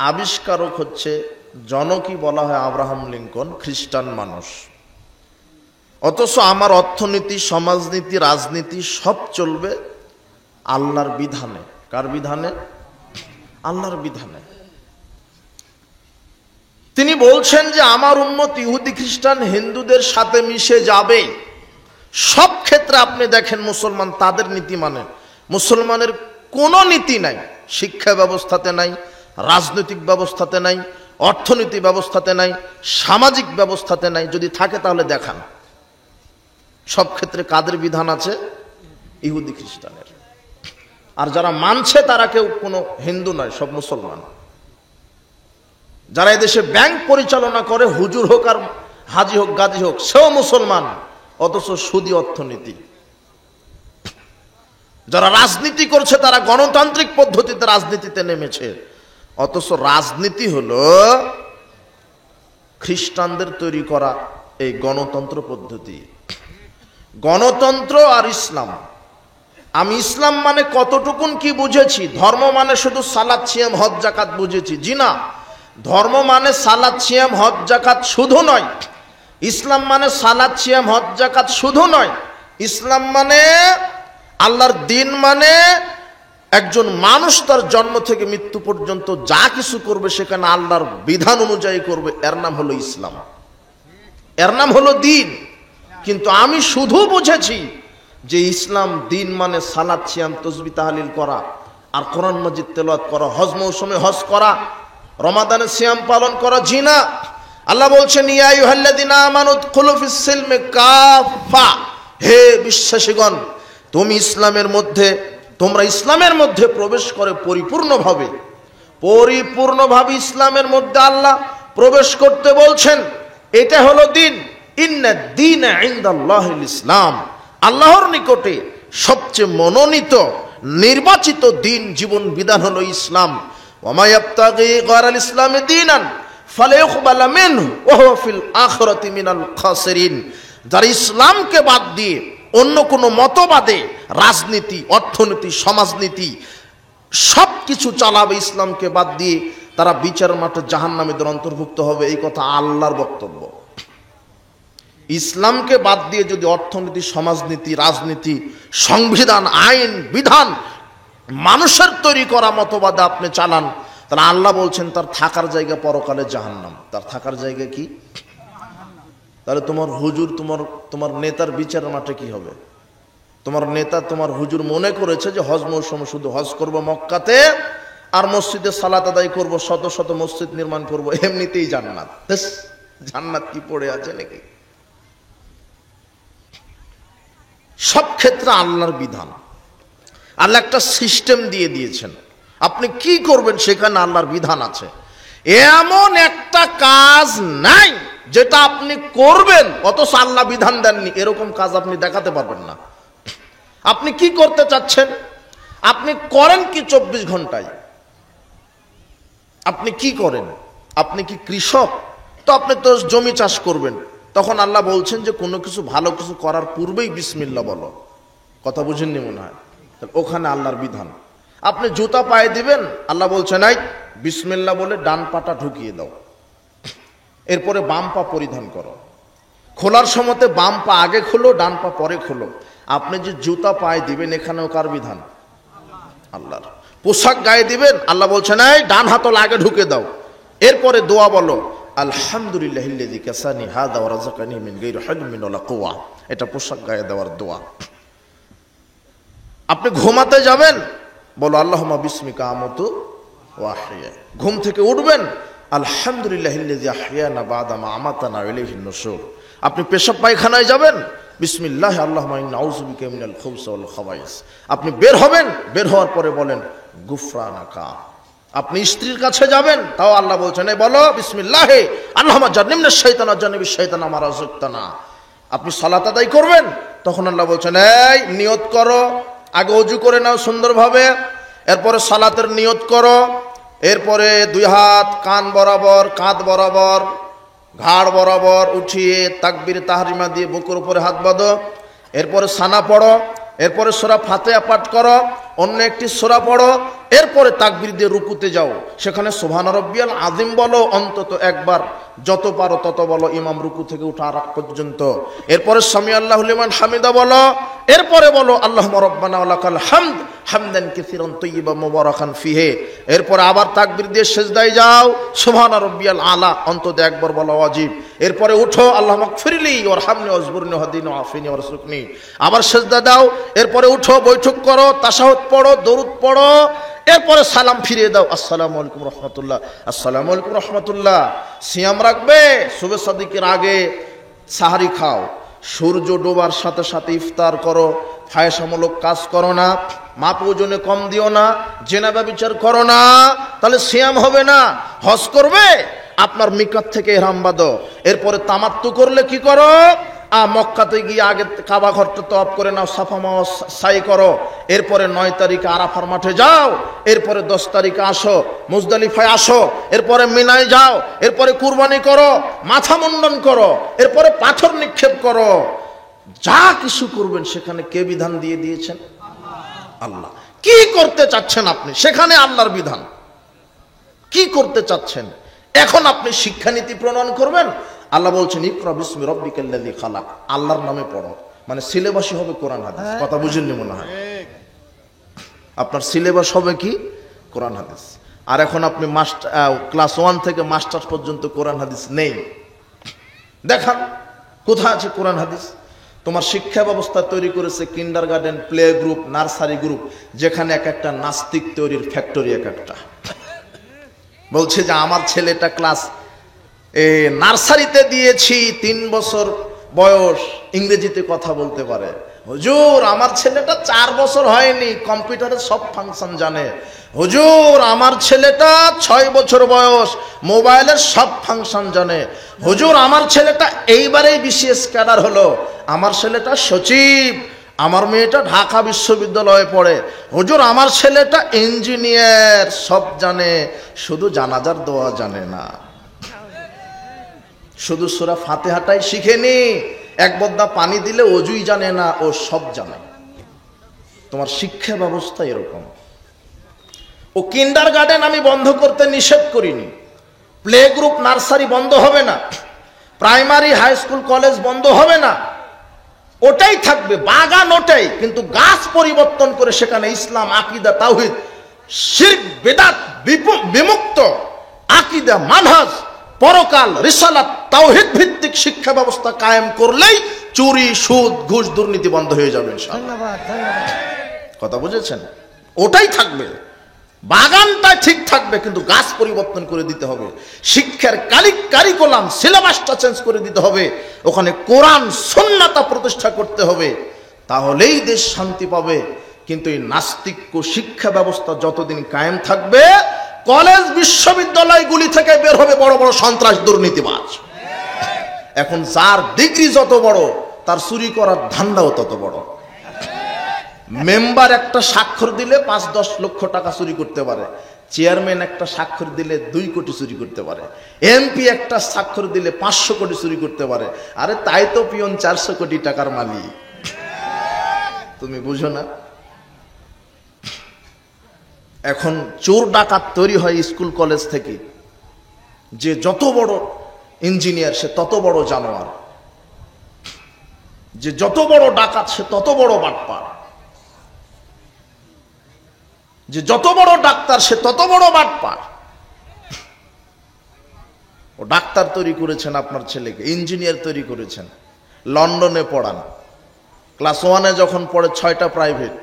আবিষ্কারক হচ্ছে জনকই বলা হয় আব্রাহাম লিঙ্কন, খ্রিস্টান মানুষ। অথচ আমার অর্থনীতি সমাজনীতি রাজনীতি সব চলবে আল্লাহর বিধানে। কার বিধানে? আল্লাহর বিধানে। তিনি বলছেন যে আমার উম্মত ইহুদি খ্রিস্টান হিন্দুদের সাথে মিশে যাবে। সব ক্ষেত্রে আপনি দেখেন মুসলমান তাদের নীতি মানে, মুসলমানের কোনো নীতি নাই। শিক্ষা ব্যবস্থাতে নাই, রাজনৈতিক ব্যবস্থাতে নাই, অর্থনীতি ব্যবস্থাতে নাই, সামাজিক ব্যবস্থাতে নাই। যদি থাকে তাহলে দেখান। সব ক্ষেত্রে কাদের বিধান আছে? ইহুদি খ্রিস্টানের। আর যারা মানছে তারা কেউ কোনো হিন্দু নয়, সব মুসলমান। যারা এদেশে ব্যাংক পরিচালনা করে, হুজুর হোক আর হাজি হোক গাজী হোক, সেও মুসলমান, অথচ সুদী অর্থনীতি। যারা রাজনীতি করছে তারা গণতান্ত্রিক পদ্ধতিতে রাজনীতিতে নেমেছে, অথচ রাজনীতি হলো খ্রিস্টানদের তৈরি করা এই গণতন্ত্র পদ্ধতি। গণতন্ত্র আর ইসলাম, আমি ইসলাম মানে কতটুকুন কি বুঝেছি? ধর্ম মানে শুধু সালাত সিয়াম হজ যাকাত বুঝেছি? জি না। ধর্ম মানে সালাত সিয়াম হজ যাকাত শুধু নয়। ইসলাম মানে সালাত সিয়াম হজ যাকাত শুধু নয়। ইসলাম মানে আল্লাহর দিন, মানে একজন মানুষ তার জন্ম থেকে মৃত্যু পর্যন্ত যা কিছু করবে সেখানে আল্লাহর বিধান অনুযায়ী করবে, এর নাম হলো ইসলাম, এর নাম হলো দিন। কিন্তু আমি শুধু বুঝেছি যে ইসলাম দিন মানে সালাত সিয়াম তাসবিহ তাহলিল করা আর কোরআন মাজিদ তেলাওয়াত করা, হজ মৌসুমে হজ করা, রমাদানে সিয়াম পালন করা। জি না। আল্লাহ বলছেন ইয়া আইয়ুহাল্লাযিনা আমানু উদখুলু ফিস সিলমি কাফা, হে বিশ্বাসীগণ তুমি ইসলামের মধ্যে, তোমরা ইসলামের মধ্যে প্রবেশ করে পরিপূর্ণভাবে। পরিপূর্ণভাবে ইসলামের মধ্যে আল্লাহ প্রবেশ করতে বলছেন, এটা হলো দিন। ইন্নাদ দীনা ইনদাল্লাহিল ইসলাম, আল্লাহর নিকটে সবচেয়ে মনোনীত নির্বাচিত দিন জীবন বিধান হলো ইসলাম। ওয়া মা ইয়াবতাগি গায়রাল ইসলামি দীনান ফালাইয়ুকবালা মিনহু ওয়া হুয়া ফিল আখিরাতি মিনাল খাসিরিন। যারা ইসলামকে বাদ দিয়ে অন্য কোনো মতবাদে রাজনীতি অর্থনীতি সমাজনীতি সব কিছু চালাবে, ইসলামকে বাদ দিয়ে তারা বিচার মাঠে জাহান্নামীদের অন্তর্ভুক্ত হবে। এই কথা আল্লাহর বক্তব্য। ইসলামকে বাদ দিয়ে যদি অর্থনীতি সমাজনীতি রাজনীতি সংবিধান আইন বিধান মানুষের তৈরি করা মতবাদে আপনি চালান, তাহলে আল্লাহ বলছেন তার থাকার জায়গা পরকালে জাহান্নাম। তার থাকার জায়গা কি? তাহলে তোমার হুজুর তোমার নেতার বিচার মাঠে কি হবে? তোমার নেতা তোমার হুজুর মনে করেছে যে হজ মৌসুমে শুধু হজ করব মক্কাতে আর মসজিদে সালাত আদায় করব, শত শত মসজিদ নির্মাণ করব, এমনিতেই জান্নাত। জান্নাত কি পড়ে আছে নাকি? সব ক্ষেত্রে আল্লাহর বিধান, আল্লাহ একটা সিস্টেম দিয়ে দিয়েছেন। আপনি কি করবেন সেখানে আল্লাহর বিধান আছে। এমন একটা কাজ নাই যেটা আপনি করবেন অথচ আল্লাহ বিধান দেননি, এরকম কাজ আপনি দেখাতে পারবেন না। আপনি কি করতে চাচ্ছেন, আপনি করেন কি 24 ঘন্টায়? আপনি কি করেন? আপনি কি কৃষক? তো আপনি তো জমি চাষ করবেন, তখন আল্লাহ বলছেন যে কোনো কিছু ভালো কিছু করার পূর্বেই বিসমিল্লাহ বলো। কথা বুঝেননি মনে হয়? ওখানে আল্লাহর বিধান। আপনি জুতা পায়ে দিবেন, আল্লাহ বলছেন এই বিসমিল্লাহ বলে ডান পাটা ঢুকিয়ে দাও, এরপরে বাম পা পরিধান করো। খোলার সময়তে বাম পা আগে খোলো, ডান পা পরে খোলো। আপনি যে জুতা পায়ে দিবেন এখানেও কার বিধান? আল্লাহর। পোশাক গায়ে দিবেন, আল্লাহ বলছেন এই ডান হাতল আগে ঢুকে দাও, এরপরে দোয়া বলো আলহামদুলিল্লাহিল্লাযী কাসানি হাযা ওয়া রাযাকানি মিন গায়রি হাওলিন ওয়ালা কুওয়া। এটা পোশাক গায়ে দেওয়ার দোয়া। আপনি ঘুমাতে যাবেন, বলো আল্লাহুম্মা বিসমিকা আমুতু ওয়া আহইয়া। ঘুম থেকে উঠবেন, আলহামদুলিল্লাহিল্লাযী আহইয়ানা বা'দা মা আমাতানা ওয়া ইলাইহিন নুশুর। আপনি পেশাব পায়খানায় যাবেন, বিসমিল্লাহ আল্লাহুম্মা ইন্না আউযু বিকা মিনাল খুবসি ওয়াল খাবাইস। আপনি বের হবেন, বের হওয়ার পরে বলেন গুফরানাকা। আপনি স্ত্রীর কাছে যাবেন, তাও আল্লাহ বলছেন এই বলো বিসমিল্লাহ আল্লাহুম্মা জান্নিবনাশ শাইতানা ওয়া জান্নিবিশ শাইতানা মা রাযাকতানা। আপনি সালাত আদায় করবেন, তখন আল্লাহ বলছেন এই নিয়ত করো, আগে ওযু করে নাও সুন্দরভাবে, এরপরে সালাতের নিয়ত করো, এরপরে দুই হাত কান বরাবর, কাঁধ বরাবর, ঘাড় বরাবর উঠিয়ে তাকবীর তাহরিমা দিয়ে বুকের উপরে হাত বাঁধো, এরপরে সানা পড়ো, এরপরে সূরা ফাতিহা পাঠ করো, অন্য একটি সূরা পড়ো, এরপরে তাকবীর দিয়ে রুকুতে যাও, সেখানে সুবহান রাব্বিয়াল আযীম বলো অন্তত একবার, যত পারো তত বলো ইমাম রুকু থেকে ওঠার আগ পর্যন্ত। এরপরে সামি আল্লাহু লিমান হামিদা বলো, এরপরে বলো আল্লাহুম্মা রাব্বানা ওয়া লাকাল হামদ হামদান কাসীরান তাইয়্যিবান মুবারাকান ফিহি। এরপরে আবার তাকবীর দিয়ে সিজদায় যাও, সুবহান রাব্বিয়াল আলা অন্তত একবার বলা ওয়াজিব। এরপরে উঠো আল্লাহুম্মা গফিরলি ওয়ারহামনি ওয়াজবুরনি ওয়াহদিনি ওয়াআফিনি ওয়ারযুকনি, আবার সিজদা দাও, এরপরে উঠো বৈঠক করো, তাশাহুদ পড়ো, দরুদ পড়ো, এরপরে সালাম ফিরিয়ে দাও, আসসালামু আলাইকুম রাহমাতুল্লাহ, আসসালামু আলাইকুম রাহমাতুল্লাহ। সিয়াম রাখবে, শুভে সাদিকের আগে সাহারি খাও, সূর্য ডোবার সাথে সাথে ইফতার করো, ফায়সামূলক কাজ করো না, মাপ ওজনে কম দিও না, জেনা ব্যভিচার করো না, তাহলে সিয়াম হবে না। হজ করবে, আপনার মিকাত থেকে ইহরাম বাঁধো, এরপরে তামাত্তু করলে কি করো, মক্কাতে গিয়ে আগে কাবা ঘরটা তওয়াফ করে নাও, সাফা মারওয়া সাই করো, এরপরে 9 তারিখে আরাফার মাঠে যাও, এরপরে 10 তারিখে আসো মুজদালিফায় আসো, এরপরে মিনায় যাও, এরপরে কুরবানি করো, মাথা মুন্ডন করো, এরপরে পাথর নিক্ষেপ করো। যা কিছু করবেন সেখানে কে বিধান দিয়ে দিয়েছেন? আল্লাহ। কি করতে চাচ্ছেন আপনি, সেখানে আল্লাহর বিধান। কি করতে চাচ্ছেন? এখন আপনি শিক্ষানীতি প্রণয়ন করবেন, আল্লাহ বলছেন ইকরা বিসমি রাব্বিকাল্লাযী খালাক, আল্লাহর নামে পড়ো, মানে সিলেবাসই হবে কোরআন হাদিস। কথা বুঝেননি মনে হয়? আপনার সিলেবাস হবে কি? কোরআন হাদিস। আর এখন আপনি ক্লাস 1 থেকে মাস্টার্স পর্যন্ত কোরআন হাদিস নেই। দেখান কোথায় আছে কোরআন হাদিস? তোমার শিক্ষা ব্যবস্থা তৈরি করেছে kindergarten, play group, nursery group, যেখানে এক একটা নাস্তিক তৈরির ফ্যাক্টরি এক একটা। বলছে যে আমার ছেলেটা ক্লাস নার্সারিতে দিয়েছি, 3 বছর বয়স, ইংরেজিতে কথা বলতে পারে। হুজুর আমার ছেলেটা 4 বছর হয়নি, কম্পিউটারের সব ফাংশন জানে। হুজুর আমার ছেলেটা 6 বছর বয়স, মোবাইলের সব ফাংশন জানে। হুজুর আমার ছেলেটা এইবারেই বিসিএস ক্যাডার হলো। আমার ছেলেটা সচিব। আমার মেয়েটা ঢাকা বিশ্ববিদ্যালয়ে পড়ে। হুজুর আমার ছেলেটা ইঞ্জিনিয়ার। সব জানে, শুধু জানাজার দোয়া জানে না, শুধু সূরা ফাতিহাটাই শিখেনি। এক বদ্দা পানি দিলে অজুই জানে না, ও সব জানে। তোমার শিক্ষা ব্যবস্থা এরকম। ও কিন্ডারগার্টেন আমি বন্ধ করতে নিষেধ করিনি, প্লে গ্রুপ, নার্সারি বন্ধ হবে না, প্রাইমারি, হাই স্কুল, কলেজ বন্ধ হবে না, ওটাই থাকবে, বাগান ওটাই, কিন্তু গাছ পরিবর্তন করে সেখানে ইসলাম, আকীদা, তাওহীদ, শিরক, বিদআত বিমুক্ত আকীদা, মানহাজ, পরকাল, রিসালাত, তাওহীদ ভিত্তিক শিক্ষা ব্যবস্থা কায়েম করলেই চুরি, সুদ, ঘুষ, দুর্নীতি বন্ধ হয়ে যাবে ইনশাআল্লাহ। কথা বুঝেছেন? ওটাই থাকবে। বাগানটা ঠিক থাকবে, কিন্তু গাছ পরিবর্তন করে দিতে হবে। শিক্ষার কারিকুলাম সিলেবাসটা চেঞ্জ করে দিতে হবে, ওখানে কোরআন সুন্নাহটা প্রতিষ্ঠা করতে হবে, তাহলেই দেশ শান্তি পাবে। কিন্তু এই নাস্তিক শিক্ষা ব্যবস্থা যতদিন কায়েম থাকবে, কলেজ বিশ্ববিদ্যালয়গুলি থেকে বের হবে বড় বড় সন্ত্রাস দুর্নীতিবাজ। এখন যার ডিগ্রি যত বড়, তার চুরি করার ধান্দাও তত বড়। মেম্বার একটা স্বাক্ষর দিলে 5-10 লক্ষ টাকা চুরি করতে পারে, চেয়ারম্যান একটা স্বাক্ষর দিলে 2 কোটি চুরি করতে পারে, এমপি একটা স্বাক্ষর দিলে 500 কোটি চুরি করতে পারে। আরে তাই তো পিয়ন 400 কোটি টাকার মালিক। তুমি বুঝো না? এখন চোর ডাকাত তৈরি হয় স্কুল কলেজ থেকে। যে যত বড় ইঞ্জিনিয়ার সে তত বড় জানোয়ার, যে যত বড় ডাকাত সে তত বড় বাটপার, যে যত বড় ডাক্তার সে তত বড় বাটপার। ও ডাক্তার তৈরি করেছেন আপনার ছেলেকে, ইঞ্জিনিয়ার তৈরি করেছেন, লন্ডনে পড়ান। ক্লাস 1-এ যখন পড়ে 6টা প্রাইভেট,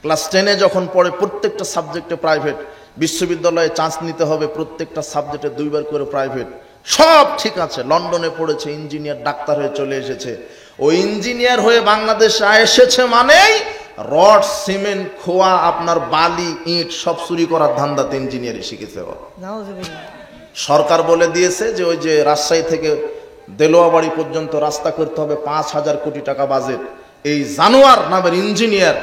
ক্লাস 10-এ যখন পড়ে প্রত্যেকটা সাবজেক্টে প্রাইভেট, বিশ্ববিদ্যালয়ে চান্স নিতে হবে প্রত্যেকটা সাবজেক্টে 2 বার করে প্রাইভেট, সব ঠিক আছে। লন্ডনে পড়েছে, ইঞ্জিনিয়ার ডাক্তার হয়ে চলে এসেছে। ও ইঞ্জিনিয়ার হয়ে বাংলাদেশে এসেছে মানেই রড সিমেন্ট খোয়া আপনার বালি ইট সব চুরি করার ধান্দাতে ইঞ্জিনিয়ারই শিখেছে। সরকার বলে দিয়েছে যে ওই যে রাজশাহী থেকে দেলোয়াবাড়ি পর্যন্ত রাস্তা করতে হবে 5,000 কোটি টাকা বাজেট। এই জানোয়ার নামের ইঞ্জিনিয়ার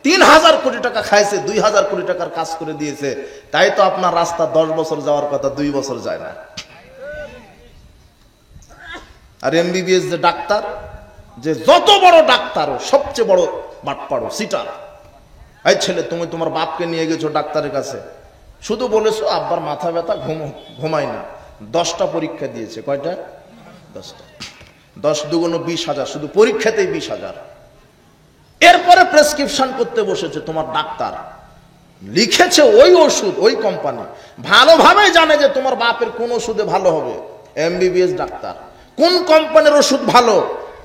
3,000 কোটি টাকা খাইছে, 2,000 কোটি টাকার কাজ করে দিয়েছে। তাই তো আপনার রাস্তা 10 বছর যাওয়ার কথা 2 বছর যায় না। আর এমবিবিএস যে ডাক্তার, যে যত বড় ডাক্তার সবচেয়ে বড় বাটপাড়ো সিটার। এই ছেলে, তুমি তোমার বাপকে নিয়ে গেছো ডাক্তারের কাছে, শুধু বলেছো আব্বার মাথা ব্যথা, ঘুমাই না। 10টা পরীক্ষা দিয়েছে। কয়টা? 10টা। 10 দুগুণ 20,000, শুধু পরীক্ষাতেই 20,000। এরপরে প্রেসক্রিপশন করতে বসেছে। তোমার ডাক্তার লিখেছে ওই ওষুধ, ওই কোম্পানি, ভালোভাবে জানে যে তোমার বাপের কোন ওষুধে ভালো হবে। এমবিবিএস ডাক্তার, কোন কোম্পানির ওষুধ ভালো,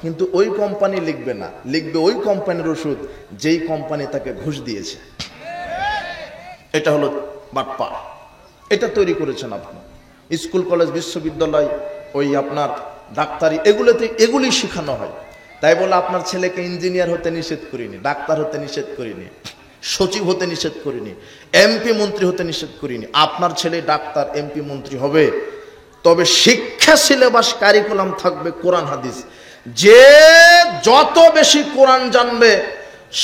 কিন্তু ওই কোম্পানি লিখবে না, লিখবে ওই কোম্পানির ওষুধ যেই কোম্পানি তাকে ঘুষ দিয়েছে। এটা হলো বাটপা। এটা তৈরি করেছেন আপনি। স্কুল কলেজ বিশ্ববিদ্যালয় ওই আপনার ডাক্তারি এগুলোতে এগুলি শেখানো হয়। তাই বলে আপনার ছেলেকে ইঞ্জিনিয়ার হতে নিষেধ করিনি, ডাক্তার হতে নিষেধ করিনি, সচিব হতে নিষেধ করিনি, এমপি মন্ত্রী হতে নিষেধ করিনি। আপনার ছেলে ডাক্তার এমপি মন্ত্রী হবে, তবে শিক্ষা সিলেবাস কারিকুলাম থাকবে কোরআন হাদিস। যে যত বেশি কোরআন জানবে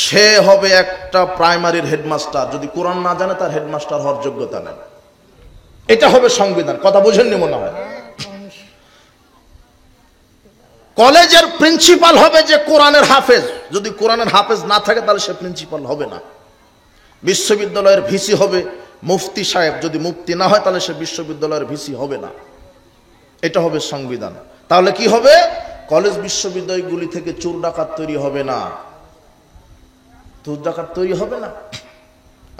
সে হবে একটা প্রাইমারির হেডমাস্টার। যদি কোরআন না জানে তার হেডমাস্টার হওয়ার যোগ্যতা নেই। এটা হবে সংবিধান। কথা বুঝেননি মনে হয়? কলেজের প্রিন্সিপাল হবে যে কোরআনের হাফেজ। যদি কোরআনের হাফেজ না থাকে তাহলে সে প্রিন্সিপাল হবে না। বিশ্ববিদ্যালয়ের ভিসি হবে মুফতি সাহেব, যদি মুফতি না হয় তাহলে সে বিশ্ববিদ্যালয়ের ভিসি হবে না। এটা হবে সংবিধান। তাহলে কি হবে? কলেজ বিশ্ববিদ্যালয়গুলি থেকে চোর ডাকাত তৈরি হবে না, চোর ডাকাত তৈরি হবে না।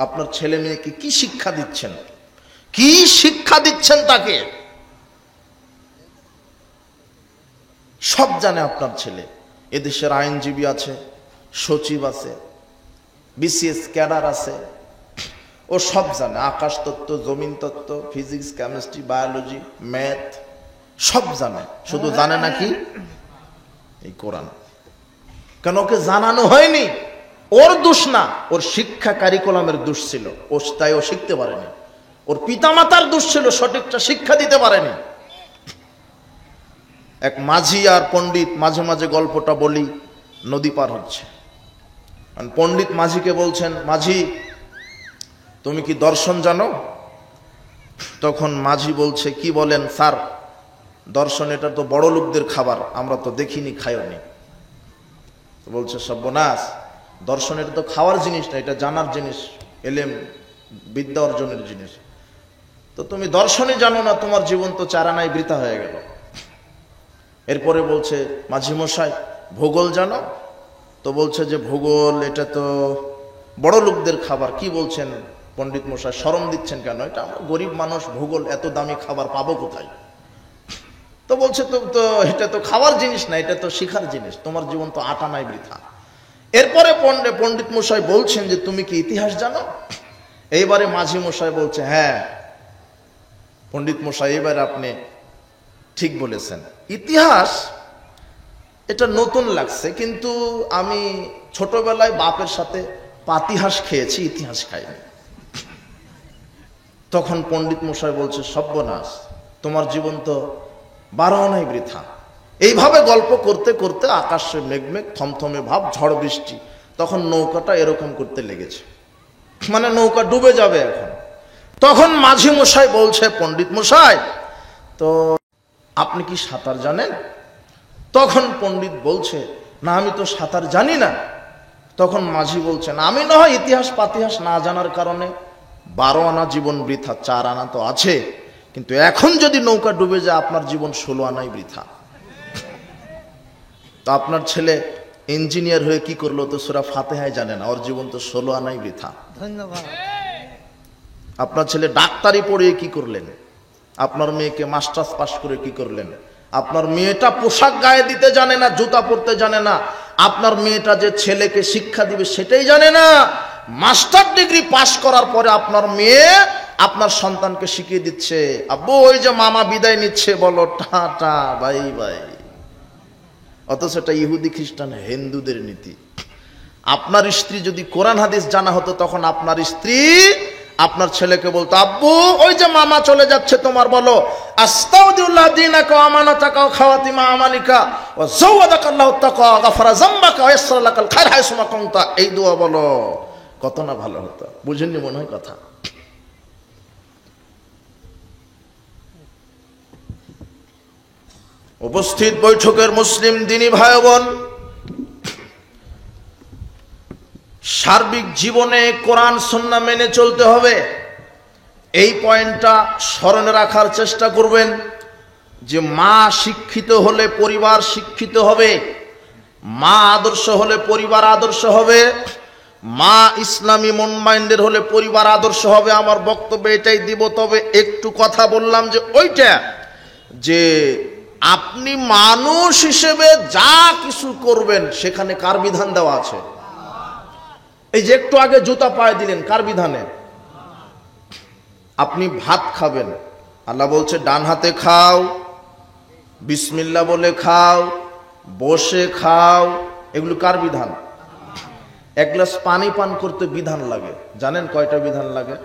আপনার ছেলে মেয়েকে কি শিক্ষা দিচ্ছেন? কি শিক্ষা দিচ্ছেন তাকে? সব জানে আপনার ছেলে। এদেশের আইনজীবী আছে, সচিব আছে, বিসিএস ক্যাডার আছে, ও সব জানে। আকাশ তত্ত্ব, জমিন তত্ত্ব, ফিজিক্স, কেমিস্ট্রি, বায়োলজি, ম্যাথ সব জানে। শুধু জানে না কি? এই কোরআন। কেন? ওকে জানানো হয়নি। ওর দোষ না, ওর শিক্ষা কারিকুলামের দোষ ছিল। ও তাই ও শিখতে পারেনি। ওর পিতামাতার দোষ ছিল, সঠিকটা শিক্ষা দিতে পারেনি। এক মাঝি আর পণ্ডিত, মাঝে মাঝে গল্পটা বলি, নদী পার হচ্ছে। পণ্ডিত মাঝিকে বলছেন, মাঝি তুমি কি দর্শন জানো? তখন মাঝি বলছে, কি বলেন স্যার? দর্শন এটা তো বড় লোকদের খাবার, আমরা তো দেখিনি, খাইওনি। বলছে সর্বনাশ, দর্শন এটা তো খাওয়ার জিনিস না, এটা জানার জিনিস, এলেম বিদ্যা অর্জনের জিনিস। তো তুমি দর্শনই জানো না, তোমার জীবন তো চারানায় বৃথা হয়ে গেল। এরপরে বলছে, মাঝি মশাই ভূগোল জানো? তো বলছে যে ভূগোল এটা তো বড় লোকদের খাবার। কি বলছেন পণ্ডিত মশাই, শরম দিচ্ছেন কেন? এটা আমরা গরিব মানুষ, ভূগোল এত দামি খাবার পাবো কোথায়? তো বলছে তো এটা তো খাওয়ার জিনিস না, এটা তো শিখার জিনিস, তোমার জীবন তো আটানায় বৃথা। এরপরে পণ্ডিত মশাই বলছেন যে তুমি কি ইতিহাস জানো? এইবারে মাঝি মশাই বলছে, হ্যাঁ পণ্ডিত মশাই, এবারে আপনি ঠিক বলেছেন। ইতিহাস এটা নতুন লাগছে, কিন্তু আমি ছোটবেলায় বাপের সাথে পাতিহাস খেয়েছি, ইতিহাস খাইনি। তখন পণ্ডিত মশাই বলছে, সর্বনাশ, তোমার জীবন তো 12 আনাই বৃথা। এইভাবে গল্প করতে করতে আকাশে মেঘমেঘ, থমথমে ভাব, ঝড় বৃষ্টি। তখন নৌকাটা এরকম করতে লেগেছে, মানে নৌকা ডুবে যাবে এখন। তখন মাঝি মশাই বলছে, পণ্ডিত মশাই, তো আপনি কি সাঁতার জানেন? তখন পণ্ডিত বলছে, না আমি তো সাঁতার জানি না। তখন মাঝি বলছেন, আমি না হয় ইতিহাস পাতিহাস না জানার কারণে 12 আনা জীবন বৃথা, 4 আনা তো আছে, কিন্তু এখন যদি নৌকা ডুবে যায় আপনার জীবন 16 আনাই বৃথা। তো আপনার ছেলে ইঞ্জিনিয়ার হয়ে কি করলো? তো সূরা ফাতিহাই জানে না, ওর জীবন তো 16 আনাই বৃথা। ধন্যবাদ। আপনার ছেলে ডাক্তারি পড়িয়ে কি করলেন? আপনার মেয়েকে মাস্টার্স পাস করে কি করলেন? আপনার মেয়েটা পোশাক গায়ে দিতে জানে না, জুতা পরতে জানে না। আপনার মেয়েটা যে ছেলেকে শিক্ষা দিবে সেটাই জানে না। মাস্টার ডিগ্রি পাস করার পরে আপনার মেয়ে আপনার সন্তানকে শিখিয়ে দিচ্ছে, আব্বু ওই যে মামা বিদায় নিচ্ছে, বলো টাটা বাই বাই। অথচ এটা ইহুদি খ্রিস্টান হিন্দুদের নীতি। আপনার স্ত্রী যদি কোরআন হাদিস জানা হতো, তখন আপনার স্ত্রী আপনার ছেলেকে বলতো, আব্বু ওই যে মামা চলে যাচ্ছে তোমার, বলো আস্তাউদিল্লাহ দীনাকা ওয়া আমানাতাকা ওয়া খাওয়াতিমা আমালিকা ওয়া যাওয়াদাকাল্লাহু তাকওয়া ওয়া গাফারা যামবাকা ওয়া ইয়াসসারা লাকাল খায়র হাইসুমা কুনতা। এই দোয়া বলো, কত না ভালো হতো। বুঝেননি মনে হয় কথা? উপস্থিত বৈঠকের মুসলিম দিনী ভাই বোন, সার্বিক জীবনে কোরআন সুন্নাহ মেনে চলতে হবে। এই পয়েন্টটা স্মরণে রাখার চেষ্টা করবেন যে মা শিক্ষিত হলে পরিবার শিক্ষিত হবে, মা আদর্শ হলে পরিবার আদর্শ হবে, মা ইসলামী মন মাইন্ডের হলে পরিবার আদর্শ হবে। আমার বক্তব্য এটাই দিব। তবে একটু কথা বললাম যে ওইটা যে আপনি মানুষ হিসেবে যা কিছু করবেন সেখানে কার বিধান দেওয়া আছে? এই যে একটু আগে জুতা পায়ে দিলেন, কার বিধানে? আপনি ভাত খাবেন, আল্লাহ বলছে ডান হাতে খাও, বিসমিল্লাহ বলে খাও, বসে খাও। এগুলো কার বিধান? এক গ্লাস পানি পান করতে বিধান লাগে, জানেন কয়টা বিধান লাগে?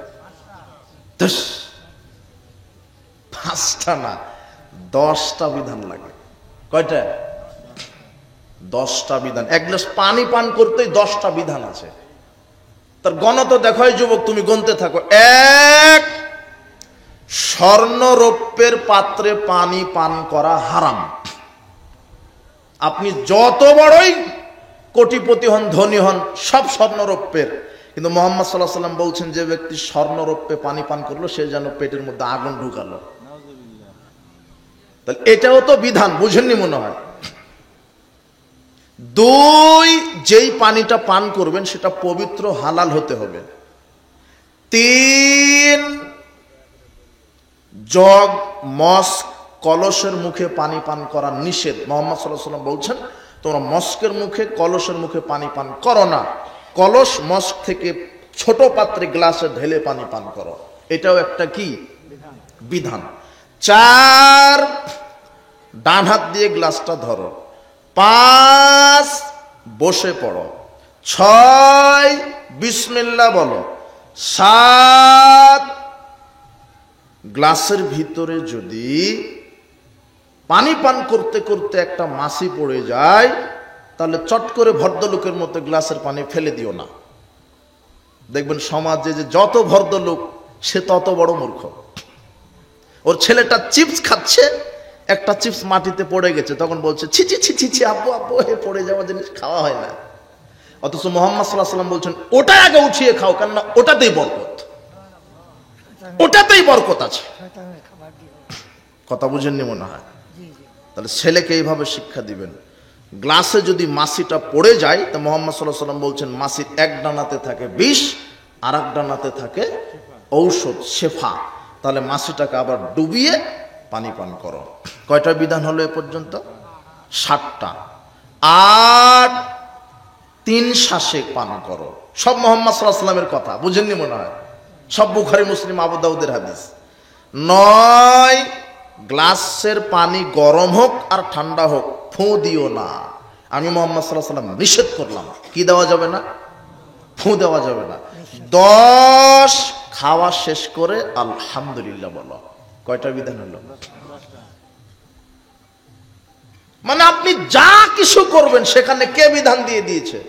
5টা না, 10টা বিধান লাগে। কয়টা? 10টা বিধান। এক গ্লাস পানি পান করতেই 10টা বিধান আছে। তার গণত দেখো যুবক, তুমি গণতে থাকো। 1, স্বর্ণ রৌপ্যের পাত্রে পানি পান করা হারাম। আপনি যত বড়ই কোটিপতি হন, ধনী হন, সব স্বর্ণ রৌপ্যের। কিন্তু মুহাম্মদ সাল্লাল্লাহু আলাইহি ওয়াসাল্লাম বলছেন, যে ব্যক্তি স্বর্ণ রৌপ্যে পানি পান করলো সে যেন পেটের মধ্যে আগুন ঢুকালো। তাহলে এটাও তো বিধান, বুঝেননি মনে হয়? 2, যেই পানিটা পান করবেন সেটা পবিত্র হালাল হতে হবে। 3, জগ, মস্ক, কলসের মুখে পানি পান করা নিষেধ। মুহাম্মদ সাল্লাল্লাহু আলাইহি ওয়াসাল্লাম বলছেন, তোমরা মস্কের মুখে, কলসের মুখে পানি পান করো না। কলস, মস্ক থেকে ছোট পাত্রে গ্লাসে ঢেলে পানি পান করো। এটাও একটা কি বিধান। 4, ডান হাত দিয়ে গ্লাসটা ধরো। 5, বসে পড়ো। 6, বিসমিল্লাহ বলো। 7, গ্লাসের ভিতরে যদি পানি পান করতে করতে একটা মাছি পড়ে যায়, তাহলে চট করে ভদ্রলোকের মতো গ্লাসের পানি ফেলে দিও না। দেখবেন সমাজে যে যত ভদ্রলোক সে তত বড় মূর্খ। ওর ছেলেটা চিপস খাচ্ছে, একটা চিপস মাটিতে পড়ে গেছে, তখন বলছে ছি ছি ছি ছি ছি, আব্বু আব্বু, হে পড়ে যাওয়া জিনিস খাওয়া হয় না। অথচ মুহাম্মদ সাল্লাল্লাহু আলাইহি ওয়াসাল্লাম বলছেন ওটা আগে উঠিয়ে খাও, কেননা ওটাতেই বরকত, ওটাতেই বরকত আছে। কথা বুঝেননি মনে হয়? তাহলে ছেলেকে এইভাবে শিক্ষা দিবেন। গ্লাসে যদি মাছিটা পড়ে যায়, তা মুহাম্মদ সাল্লাল্লাহু আলাইহি ওয়াসাল্লাম বলছেন মাছির এক ডানাতে থাকে বিষ, আর এক ডানাতে থাকে ঔষধ, শেফা। তাহলে মাছিটাকে আবার ডুবিয়ে পানি পান করো। কয়টা বিধান হলো এ পর্যন্ত? 7টা। 8, 3 শ্বাসে পান করো। সব মুহাম্মদ সাল্লাল্লাহু আলাইহি ওয়াসাল্লামের কথা, বুঝেননি মনে হয়? সব বুখারী মুসলিম আবু দাউদের হাদিস। 9 গ্লাসের পানি গরম হোক আর ঠান্ডা হোক ফু দিও না। আমি মুহাম্মদ সাল্লাল্লাহু আলাইহি ওয়াসাল্লাম নিষেধ করলাম, কি দেওয়া যাবে না? ফু দেওয়া যাবে না। 10 খাওয়া শেষ করে আলহামদুলিল্লাহ বলো। কয়টা বিধান হলো? মানে আপনি যা কিছু করবেন সেখানে কে বিধান দিয়ে দিয়েছে?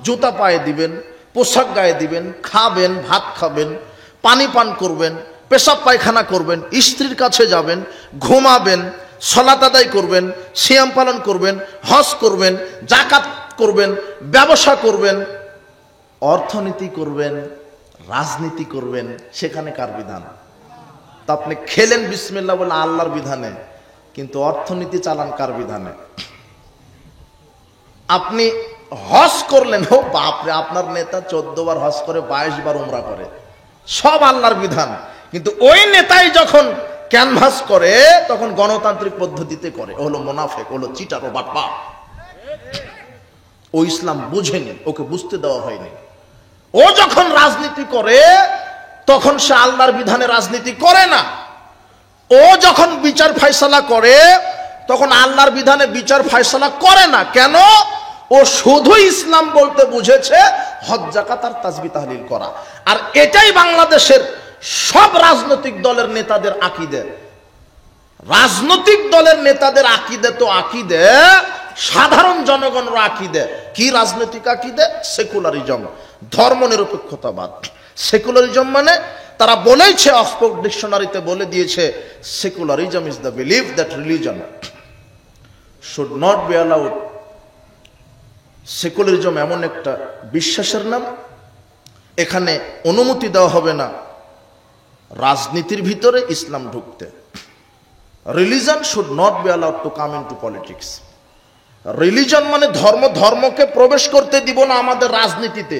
জুতা পায়ে দিবেন, পোশাক গায়ে দিবেন, খাবেন, ভাত খাবেন, পানি পান করবেন, পেশাব পায়খানা করবেন, স্ত্রীর কাছে যাবেন, ঘুমাবেন, সালাত আদায় করবেন, সিয়াম পালন করবেন, হজ করবেন, যাকাত করবেন, ব্যবসা করবেন, অর্থনীতি করবেন, রাজনীতি করবেন, সেখানে কার বিধান? তা আপনি খেলেন বিসমিল্লাহ বলে আল্লাহর বিধানে, কিন্তু অর্থনীতি চালান কার বিধানে? আপনি হজ করলেন, ও বাপরে, আপনার নেতা 14 বার হজ করে, 22 বার উমরা করে, সব আল্লাহর বিধান, কিন্তু ওই নেতাই যখন ক্যানভাস করে তখন গণতান্ত্রিক পদ্ধতিতে করে, হলো মুনাফিক, হলো চিটার, ও বাটপার। ও ইসলাম বুঝেনি, ওকে বুঝতে দেওয়া হয়নি। ও যখন রাজনীতি করে তখন সে আল্লাহর বিধানে রাজনীতি করে না। ও যখন বিচার ফয়সালা করে তখন আল্লাহর বিধানে বিচার ফয়সালা করে না। কেন? ও শুধু ইসলাম বলতে বুঝেছে হজ যাকাত আর তাসবিহ তাহলিল করা। আর এটাই বাংলাদেশের সব রাজনৈতিক দলের নেতাদের আকীদা। রাজনৈতিক দলের নেতাদের আকীদা তো আকীদা, সাধারণ জনগণের আকীদা কি? রাজনৈতিক আকীদা সেকুলারিজম, ধর্মনিরপেক্ষতাবাদ। সেকুলারিজম মানে তারা বলেইছে, অক্সফোর্ড ডিকশনারিতে বলে দিয়েছে, secularism is the belief that religion should not be allowed. Secularism এমন একটা বিশ্বাসের নাম, এখানে অনুমতি দেওয়া হবে না রাজনীতির ভিতরে ইসলাম ঢুকতে। Religion should not be allowed to come into politics. Religion মানে ধর্ম, ধর্মকে প্রবেশ করতে দিব না আমাদের রাজনীতিতে।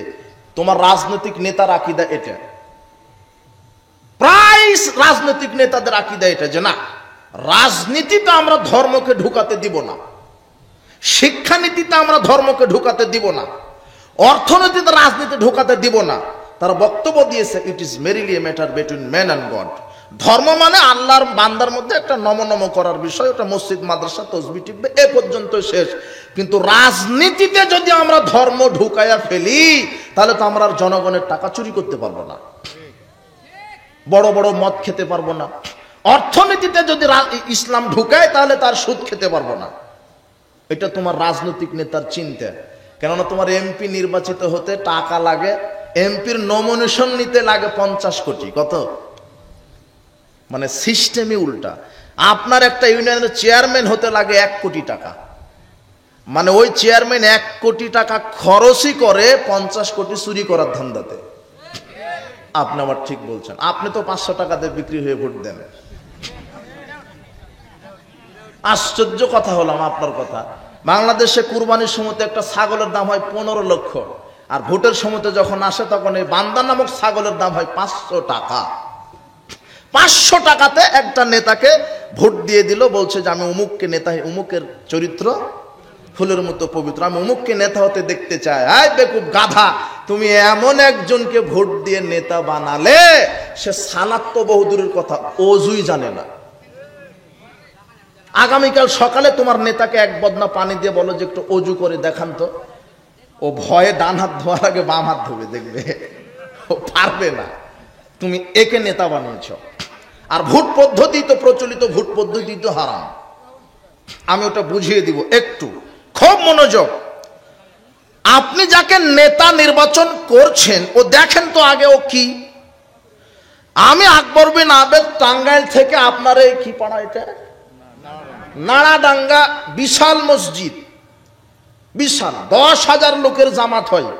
তোমার রাজনৈতিক নেতার আকীদা এটা, প্রায় রাজনৈতিক নেতাদের আকীদা এটা, যে না, রাজনীতিতে আমরা ধর্মকে ঢুকাতে দিব না, শিক্ষানীতিতে আমরা ধর্মকে ঢুকাতে দিব না, অর্থনীতিতে রাজনীতি ঢুকাতে দিব না। তারা বক্তব্য দিয়েছে, it is merely a matter between man and God. ধর্ম মানে আল্লাহর বান্দার মধ্যে একটা নম করার বিষয়, ওটা মসজিদ মাদ্রাসা তসবিহ টিপবে, এ পর্যন্ত শেষ। কিন্তু রাজনীতিতে যদি আমরা ধর্ম ঢুকাইয়া ফেলি তাহলে তো আমরা আর জনগণের টাকা চুরি করতে পারবো না, বড় বড় মদ খেতে পারবো না। অর্থনীতিতে যদি ইসলাম ঢুকায় তাহলে তার সুদ খেতে পারবো না। এটা তোমার রাজনৈতিক নেতার চিন্তা। কেননা তোমার এমপি নির্বাচিত হতে টাকা লাগে, এমপির নমিনেশন নিতে লাগে 50 কোটি। কত? মানে সিস্টেমই উল্টা। আপনার একটা ইউনিয়নের চেয়ারম্যান হতে লাগে 1 কোটি টাকা, মানে ওই চেয়ারম্যান 1 কোটি টাকা খরচই করে 50 কোটি চুরি করার ধান্দাতে। আপনি আবার ঠিক বলছেন, আপনি তো 500 টাকাতে বিক্রি হয়ে ভোট দেন। আশ্চর্য কথা হলাম আপনার কথা। বাংলাদেশে কুরবানির সময়তে একটা ছাগলের দাম হয় 15 লক্ষ, আর ভোটের সময়তে যখন আসে তখন এই বান্দা নামক ছাগলের দাম হয় 500 টাকা। 500 টাকাতে একটা নেতাকে ভোট দিয়ে দিল, বলছে যে আমি অমুককে নেতা, অমুকের চরিত্র ফুলের মতো পবিত্র, আমি অমুককে নেতা হতে দেখতে চাই। আয় বেকুব গাধা, তুমি এমন একজনকে ভোট দিয়ে নেতা বানালে সে সালাত তো বহুদূরের কথা, ওযুই জানে না। আগামীকাল সকালে তোমার নেতাকে 1 বদনা পানি দিয়ে বলো যে একটু অজু করে দেখান তো, ও ভয়ে ডান হাত ধোয়ার আগে বাম হাত ধোবে, দেখবে ও পারবে না। তুমি একে নেতা বানিয়েছ। আর ভোট পদ্ধতি তো প্রচলিত, ভোট পদ্ধতি তো হারাম। আমি ওটা বুঝিয়ে দিব একটু, খুব মনোযোগ। আপনি যাকে নেতা নির্বাচন করছেন ও দেখেন তো আগে ও কি। আমি আকবর বিন আবেদ টাঙ্গাইল থেকে আপনার এই কি পাড়া এটা, নাড়াডাঙ্গা, বিশাল মসজিদ, বিশাল 10,000 লোকের জামাত হয়।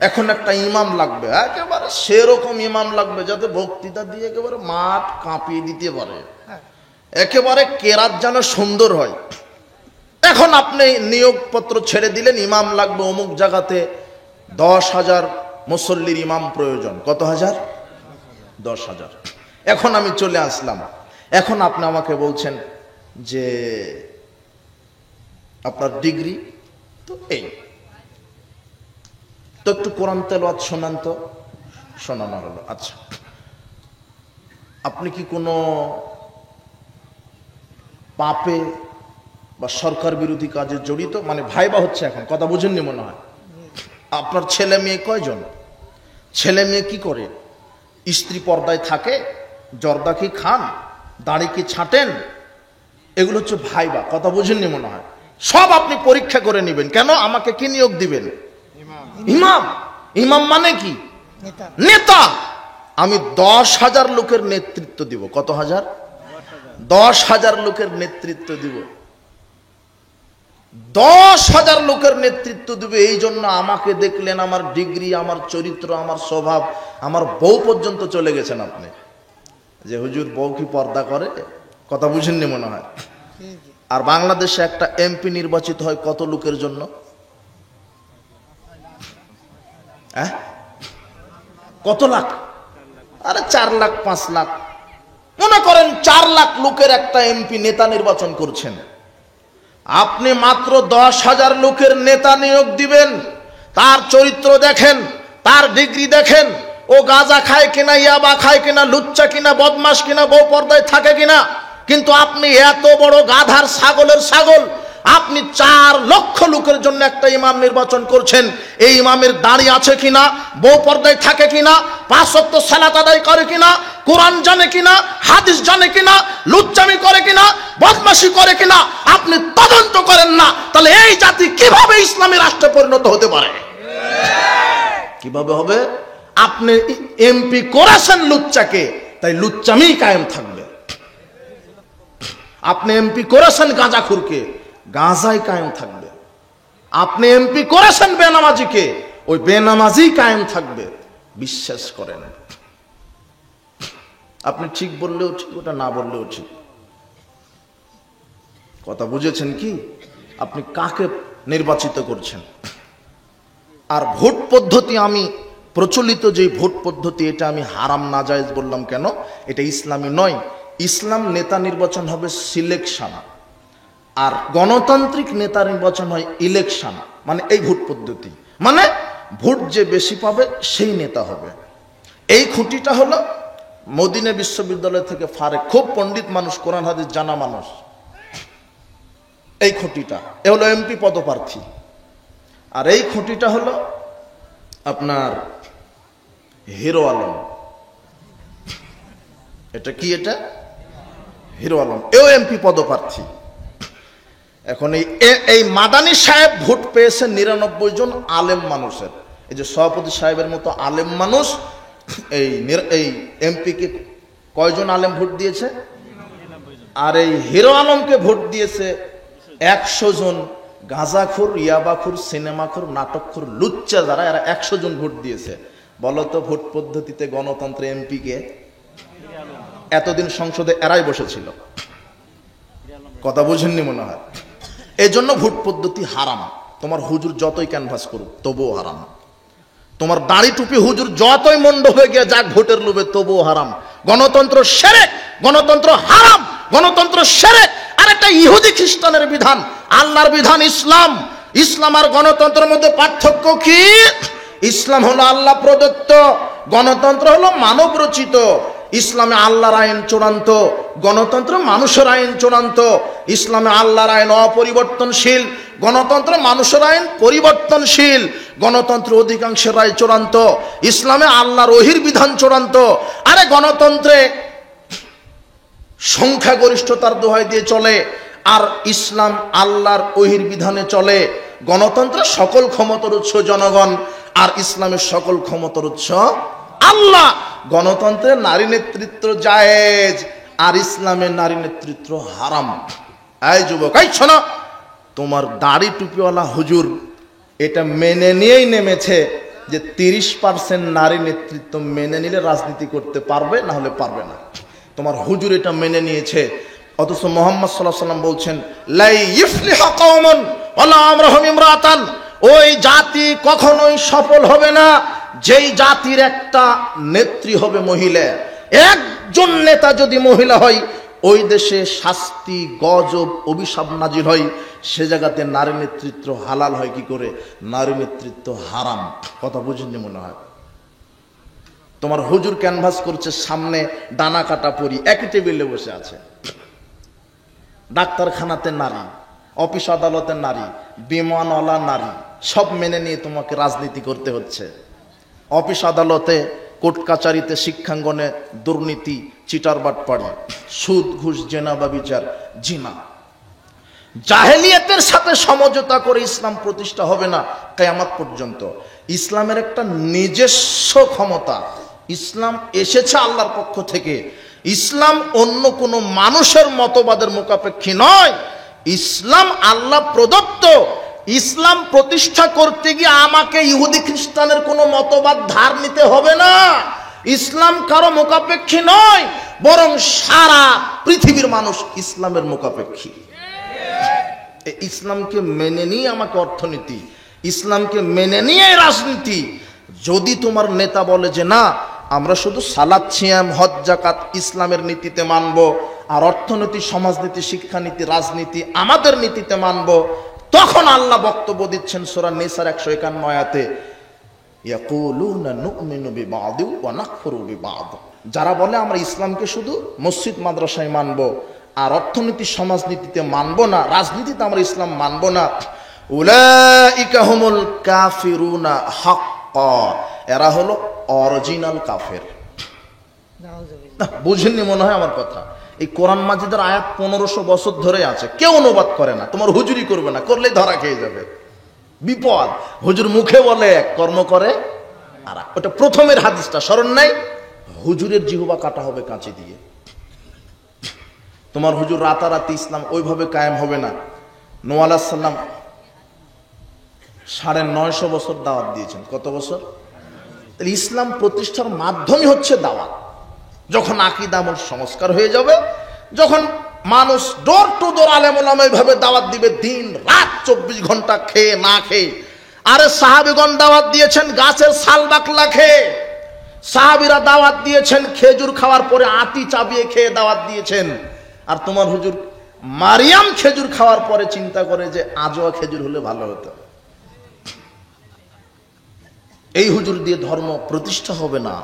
এখন একটা ইমাম লাগবে, একেবারে সেরকম ইমাম লাগবে যাতে বক্তৃতা দিয়ে একেবারে মাঠ কাঁপিয়ে দিতে পারে, একেবারে কেরাত যেন সুন্দর হয়। এখন আপনি নিয়োগপত্র ছেড়ে দিলেন, ইমাম লাগবে অমুক জায়গাতে, 10,000 মুসল্লির ইমাম প্রয়োজন। কত হাজার? 10,000। এখন আমি চলে আসলাম, এখন আপনি আমাকে বলছেন যে আপনার ডিগ্রি তো এই, তো একটু কোরআন তেলাওয়াত শোনান তো। শোনানো হলো, আচ্ছা আপনি কি কোনো পাপে বা সরকার বিরোধী কাজে জড়িত? মানে ভাইবা হচ্ছে এখন, কথা বুঝেননি মনে হয়। আপনার ছেলে মেয়ে কয়জন? ছেলে মেয়ে কি করে? স্ত্রী পর্দায় থাকে? জর্দা কি খান? দাড়ি কি ছাঁটেন? এগুলো হচ্ছে ভাইবা, কথা বুঝেননি মনে হয়। সব আপনি পরীক্ষা করে নেবেন। কেন? আমাকে কি নিয়োগ দিবেন? ইমাম। ইমাম মানে কি? নেতা। আমি 10,000 লোকের নেতৃত্ব দিব। কত হাজার? 10,000 লোকের নেতৃত্ব দিব। 10,000 লোকের নেতৃত্ব দিবে। এই জন্য আমাকে দেখলেন, আমার ডিগ্রি, আমার চরিত্র, আমার স্বভাব, আমার বউ পর্যন্ত চলে গেছেন আপনি, যে হুজুর বউ কি পর্দা করে? কথা বুঝেননি মনে হয়। আর বাংলাদেশে একটা এমপি নির্বাচিত হয় কত লোকের জন্য? কত লাখ? আরে 4 লাখ 5 লাখ। মনে করেন 4 লাখ লোকের একটা এমপি নেতা নির্বাচন করছেন। আপনি মাত্র 10,000 লোকের নেতা নিয়োগ দিবেন। তার চরিত্র দেখেন, তার ডিগ্রি দেখেন, ও গাঁজা খায় কিনা, ইয়াবা খায় কিনা, লুচ্চা কিনা, বদমাস কিনা, বউ পর্দায় থাকে কিনা। কিন্তু আপনি এত বড় গাধার ছাগলের ছাগল, আপনি 4 লক্ষ লোকের জন্য একটা ইমাম নির্বাচন করছেন। এই ইমামের দাড়ি আছে কিনা, বউ পর্দায় থাকে কিনা, 5 ওয়াক্ত সালাত আদায় করে কিনা, কোরআন জানে কিনা, হাদিস জানে কিনা, লুচ্চামি করে কিনা, বদমাশি করে কিনা আপনি তদন্ত করেন না, তাহলে এই জাতি কিভাবে ইসলামী রাষ্ট্রে পরিণত হতে পারে? কিভাবে হবে? আপনি এমপি করেছেন লুচ্চাকে, তাই লুচ্চামি কায়েম থাকবে। আপনি এমপি করেছেন গাঁজাখুরকে, গাঁজাই কায়েম থাকবে। আপনি এমপি করেছেন বেনামাজিকে, ওই বেনামাজি কায়েম থাকবে। বিশ্বাস করেন। আপনি ঠিক বললেও ঠিক, ওটা না বললেও ঠিক। কথা বুঝেছেন কি? আপনি কাকে নির্বাচিত করছেন? আর ভোট পদ্ধতি, আমি প্রচলিত যে ভোট পদ্ধতি, এটা আমি হারাম নাজায়েজ বললাম কেন? এটা ইসলামী নয়। ইসলাম নেতা নির্বাচন হবে সিলেকশন, আর গণতান্ত্রিক নেতা নির্বাচন হয় ইলেকশন। মানে এই ভোট পদ্ধতি, মানে ভোট যে বেশি পাবে সেই নেতা হবে। এই খুঁটিটা হলো মদিনা বিশ্ববিদ্যালয় থেকে ফারেক, খুব পণ্ডিত মানুষ, কোরআন হাদিস জানা মানুষ। এই খুঁটিটা এ হলো এমপি পদপ্রার্থী। আর এই খুঁটিটা হলো আপনার হিরো আলম। এটা কি? এটা হিরো আলম, এও এমপি পদপ্রার্থী। এখন এই মাদানী সাহেব ভোট পেয়েছেন 99 জন আলেম মানুষের। এই যে সভাপতি সাহেবের মতো আলেম মানুষ এই এমপিকে কয়জন আলেম ভোট দিয়েছে? আর এই হিরো আলমকে ভোট দিয়েছে 100 জন গাঁজাখোর, ইয়াবাখোর, সিনেমাখোর, নাটকখোর, লুচ্চা যারা, এরা 100 জন ভোট দিয়েছে। বলতো ভোট পদ্ধতিতে গণতন্ত্রে এমপিকে এতদিন সংসদে এরাই বসেছিল। কথা বুঝেননি মনে হয়। এই জন্য ভোট পদ্ধতি হারাম। তোমার হুজুর যতই ক্যানভাস করুক তবুও হারাম। তোমার দাড়ি টুপি হুজুর যতই মন্ড হয়ে গিয়ে যাক ভোটের লোভে, তবুও হারাম। গণতন্ত্র শিরক, গণতন্ত্র হারাম, গণতন্ত্র শিরক। আর একটা ইহুদি খ্রিস্টানের বিধান, আল্লাহর বিধান ইসলাম। ইসলাম আর গণতন্ত্রের মধ্যে পার্থক্য কি? ইসলাম হলো আল্লাহ প্রদত্ত, গণতন্ত্র হলো মানব রচিত। ইসলামে আল্লাহর আইন চূড়ান্ত, গণতন্ত্র মানুষের আইন চূড়ান্ত। ইসলামে আল্লাহর আইন অপরিবর্তনশীল, গণতন্ত্র মানুষের আইন পরিবর্তনশীল। গণতন্ত্র অধিকাংশের রায় চূড়ান্ত, ইসলামে আল্লাহর ওহির বিধান চূড়ান্ত। আরে গণতন্ত্রে সংখ্যাগরিষ্ঠতার দোহাই দিয়ে চলে, আর ইসলাম আল্লাহর ওহির বিধানে চলে। গণতন্ত্রে সকল ক্ষমতার উৎস জনগণ, আর ইসলামের সকল ক্ষমতার উৎস আল্লাহ। গণতন্ত্রে নারী নেতৃত্ব জায়েজ, আর ইসলামের নারী নেতৃত্ব হারাম। এই যুবক, এই শোনো, তোমার দাড়ি টুপিওয়ালা হুজুর এটা মেনে নিয়েই নেমেছে যে 30% নারী নেতৃত্ব মেনে নিলে রাজনীতি করতে পারবে, না হলে পারবে না। তোমার হুজুর এটা মেনে নিয়েছে, অথচ মুহাম্মদ সাল্লাল্লাহু আলাইহি ওয়াসাল্লাম বলছেন লা ইফলিহু কওমুন ওয়ালা আমরুহুম ইমরাতান, ওই জাতি কখনোই সফল হবে না যেই জাতির একটা নেত্রী হবে মহিলা। একজন নেতা যদি মহিলা হয়, ওই দেশে শাস্তি, গজব, অভিশাপ নাজিল হয়। সে জায়গাতে নারী নেতৃত্ব হালাল হয় কি করে? নারী নেতৃত্ব হারাম। কথা বুঝেননি মনে হয়। তোমার হুজুর ক্যানভাস করছে, সামনে ডানা কাটা পরি একই টেবিলে বসে আছে। ডাক্তারখানাতে নারী, অফিস আদালতে নারী, বিমানওয়ালা নারী, সব মেনে নিয়ে তোমাকে রাজনীতি করতে হচ্ছে। অফিস আদালতে, কোর্ট কাচারিতে, শিক্ষাঙ্গনে দুর্নীতি, চিটারবাটপাড়ি, সুদ ঘুষ, জেনা বা বিচার, জিনা। জাহেলিয়াতের সাথে সমঝোতা করে ইসলাম প্রতিষ্ঠা হবে না কিয়ামত পর্যন্ত। ইসলামের একটা নিজস্ব ক্ষমতা, ইসলাম এসেছে আল্লাহর পক্ষ থেকে। ইসলাম অন্য কোনো মানুষের মতবাদের মুখাপেক্ষী নয়, ইসলাম আল্লাহ প্রদত্ত। ইসলাম প্রতিষ্ঠা করতে গিয়ে আমাকে ইহুদি খ্রিস্টানের কোনো মতবাদ ধার নিতে হবে না। ইসলাম কারো মুখাপেক্ষী নয়, বরং সারা পৃথিবীর মানুষ ইসলামের মুখাপেক্ষী। ইসলামকে মেনে নিয়ে আমাকে অর্থনীতি, ইসলামকে মেনে নিয়ে রাজনীতি। যদি তোমার নেতা বলে যে না, আমরা শুধু সালাত, সিয়াম, হজ, যাকাত ইসলামের নীতিতে মানব, আর অর্থনীতি, সমাজনীতি, শিক্ষানীতি, রাজনীতি আমাদের নীতিতে মানব, তখন আল্লাহ বক্তব্য দিচ্ছেন সূরা নিসার 151 আয়াতে, ইয়াকুলুনা নুমিনু বিবাদি ওয়া নাকফুরু বিবাদ। যারা বলে আমরা ইসলামকে শুধু মসজিদ মাদ্রাসায় মানব, আর অর্থনীতি সমাজনীতিতে মানব না, রাজনীতিতে আমরা ইসলাম মানব না, উলাইকা হুমুল কাফিরুনা হাক্কা, এরা হলো অরিজিনাল কাফের। বুঝেননি মনে হয় আমার কথা। এই কোরআন মাজিদের আয়াত 1500 বছর ধরে আছে, কেউ অনুবাদ করে না। তোমার হুজুরি করবে না, করলেই ধরা খেয়ে যাবে, বিপদ। হুজুর মুখে বলে এক, কর্ম করে আর। ওটা প্রথমের হাদিসটা স্মরণ নাই? হুজুরের জিহবা কাটা হবে কাঁচি দিয়ে। তোমার হুজুর রাতারাতি ইসলাম ওইভাবে কায়েম হবে না। নূহ আলাইহিস সালাম 950 বছর দাওয়াত দিয়েছেন। কত বছর? তাহলে ইসলাম প্রতিষ্ঠার মাধ্যমই হচ্ছে দাওয়াত। যখন আকীদা আমল সংস্কার হয়ে যাবে, যখন মানুষ ডোর টু ডোর আলেম ওলামা এইভাবে দাওয়াত দিবে, দিন রাত 24 ঘন্টা খেয়ে না খেয়ে। আরে সাহাবীগণ দাওয়াত দিয়েছেন গাছের ছাল বাকলা খেয়ে, সাহাবীরা দাওয়াত দিয়েছেন খেজুর খাওয়ার পরে আটি চাবিয়ে খেয়ে দাওয়াত দিয়েছেন। আর তোমার হুজুর মারিয়াম খেজুর খাওয়ার পরে চিন্তা করে যে আজোয়া খেজুর হলে ভালো হতো। এই হুজুর দিয়ে ধর্ম প্রতিষ্ঠা হবে না।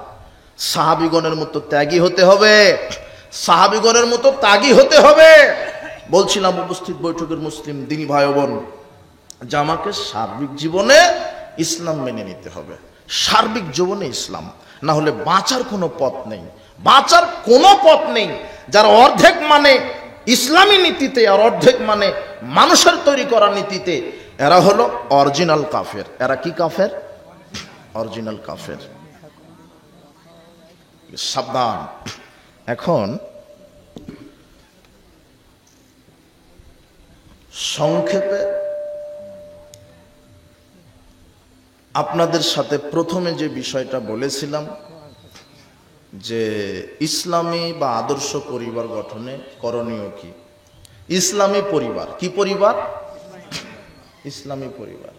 সাহাবীগণের মতো ত্যাগী হতে হবে, সাহাবীগণের মতো ত্যাগী হতে হবে। বলছিলাম উপস্থিত বৈঠকের মুসলিম দিনী ভাই বোন, যে আমাকে সার্বিক জীবনে ইসলাম মেনে নিতে হবে। সার্বিক জীবনে ইসলাম না হলে বাঁচার কোনো পথ নেই, বাঁচার কোনো পথ নেই। যারা অর্ধেক মানে ইসলামী নীতিতে আর অর্ধেক মানে মানুষের তৈরি করা নীতিতে, এরা হলো অরিজিনাল কাফের। এরা কি কাফের? অরিজিনাল কাফের। সাবধান। এখন সংক্ষেপে আপনাদের সাথে প্রথমে যে বিষয়টা বলেছিলাম, যে ইসলামী বা আদর্শ পরিবার গঠনে করণীয় কি। ইসলামী পরিবার কি পরিবার? ইসলামী পরিবার।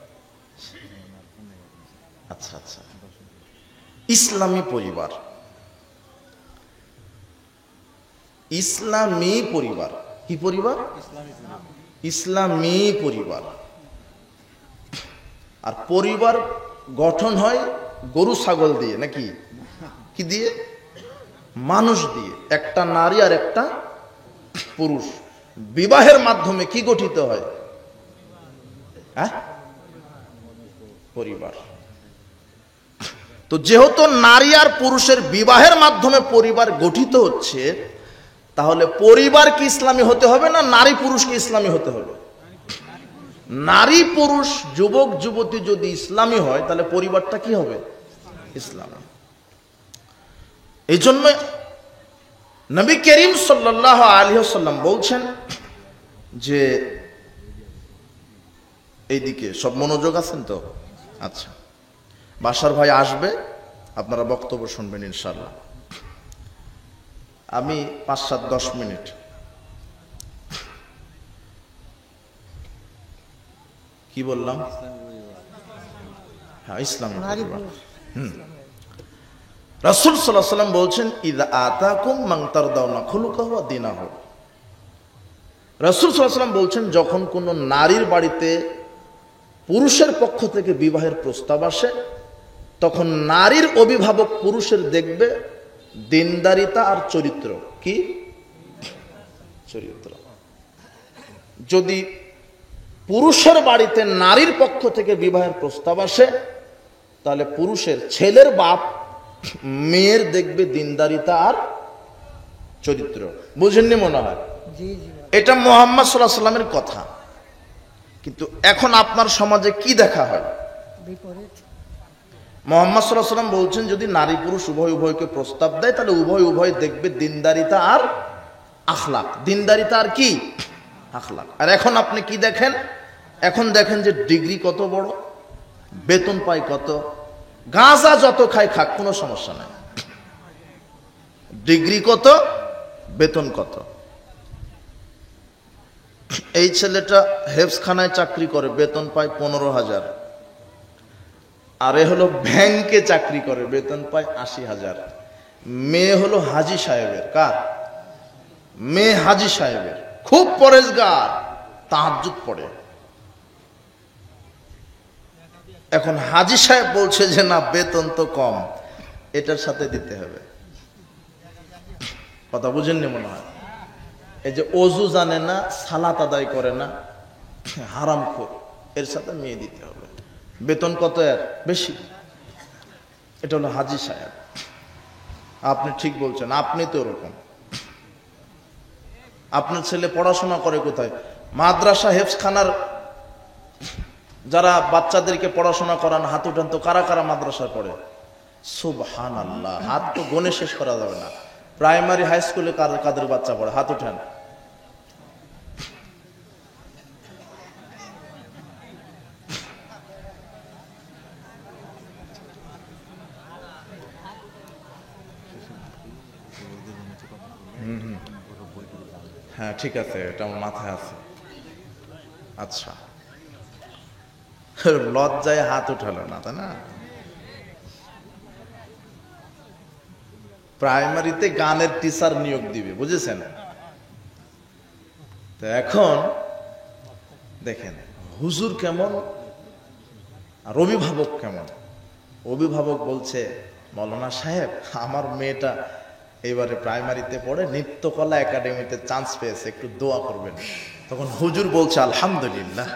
আচ্ছা আচ্ছা, ইসলামী পরিবার, ইসলামী পরিবার কি পরিবার? ইসলামী পরিবার। আর পরিবার গঠন হয় গরু ছাগল দিয়ে, নাকি কি দিয়ে? মানুষ দিয়ে। একটা নারী আর একটা পুরুষ বিবাহের মাধ্যমে কি গঠিত হয়? হ্যাঁ, পরিবার। তো যেহেতু নারী আর পুরুষের বিবাহের মাধ্যমে পরিবার গঠিত হচ্ছে, তাহলে পরিবার কি ইসলামী হতে হবে না নারী পুরুষকে ইসলামী হতে হবে? নারী পুরুষ যুবক যুবতী যদি ইসলামী হয়, তাহলে পরিবারটা কি হবে? ইসলামী। এই জন্য নবী করিম সাল্লাল্লাহু আলাইহি ওয়াসাল্লাম বলছেন যে, এইদিকে সব মনোযোগ আছেন তো? আচ্ছা, বাসার ভাই আসবে, আপনারা বক্তব্য শুনবেন ইনশাআল্লাহ। আমি 5-7-10 মিনিট কি বললাম? হ্যাঁ, ইসলাম। রাসূল সাল্লাল্লাহু আলাইহি ওয়াসাল্লাম বলছেন, ইযা আতাকুম মান তারদাউনা খুলুকাহু ওয়া দীনাহু। রাসূল সাল্লাল্লাহু আলাইহি ওয়াসাল্লাম বলছেন, যখন কোন নারীর বাড়িতে পুরুষের পক্ষ থেকে বিবাহের প্রস্তাব আসে, তখন নারীর অভিভাবক পুরুষের দেখবে দিনদারিতা আর চরিত্র। কি চরিত্র? যদি পুরুষের বাড়িতে নারীর পক্ষ থেকে বিবাহের প্রস্তাব আসে, তাহলে পুরুষের ছেলের বাপ মেয়ের দেখবে দিনদারিতা আর চরিত্র। বুঝেননি মনে হয়? এটা মুহাম্মদ সাল্লাল্লাহু আলাইহি সাল্লামের কথা। কিন্তু এখন আপনার সমাজে কি দেখা হয়? মুহাম্মদ সাল্লাল্লাহু আলাইহি সাল্লাম বলছেন, যদি নারী পুরুষ উভয় উভয়কে প্রস্তাব দেয়, তাহলে উভয় দেখবে দিনদারিতা আর আখলাক। দিনদারিতা আর কি? আখলাক। আর এখন আপনি কি দেখেন? এখন দেখেন যে ডিগ্রি কত বড়, বেতন পায় কত, গাঁজা যত খায় খাক, কোনো সমস্যা নাই। ডিগ্রি কত, বেতন কত। এই ছেলেটা হেফজখানায় চাকরি করে, বেতন পায় 15,000। আর এ হলো ব্যাংকে চাকরি করে, বেতন পায় 80,000। মেয়ে হলো হাজী সাহেবের। কার মেয়ে? হাজী সাহেবের। খুব পরেজগার, তাহাজ্জুদ পড়ে। এখন হাজী সাহেব বলছে যে না, বেতন তো কম, এটার সাথে দিতে হবে। কথা বুঝেননি মনে হয়? এই যে অজু জানে না, সালাত আদায় করে না, হারামখোর, এর সাথে মেয়ে দিতে হবে। বেতন কত? এর বেশি। এটা হলো হাজী সাহেব। আপনি ঠিক বলছেন, আপনি তো ওরকম। আপনার ছেলে পড়াশোনা করে কোথায়? মাদ্রাসা হেফজখানার যারা বাচ্চাদেরকে পড়াশোনা করান, হাত উঠান তো। কারা কারা মাদ্রাসায় পড়ে? সুবহানাল্লাহ, হাত তো গণে শেষ করা যাবে না। প্রাইমারি হাই স্কুলে কাদের বাচ্চা পড়ে? হাত উঠান। হ্যাঁ ঠিক আছে, এটা আমার মাথায় আছে। আচ্ছা, লজ্জায় হাত উঠালো না, তাই না? প্রাইমারিতে গানের টিচার নিয়োগ দিবে, বুঝেছেন? তো এখন দেখেন হুজুর কেমন আর অভিভাবক কেমন। অভিভাবক বলছে, মৌলানা সাহেব, আমার মেয়েটা এবারে প্রাইমারিতে পড়ে, নৃত্যকলা একাডেমিতে চান্স পেয়েছে, একটু দোয়া করবেন। তখন হুজুর বলছে আলহামদুলিল্লাহ।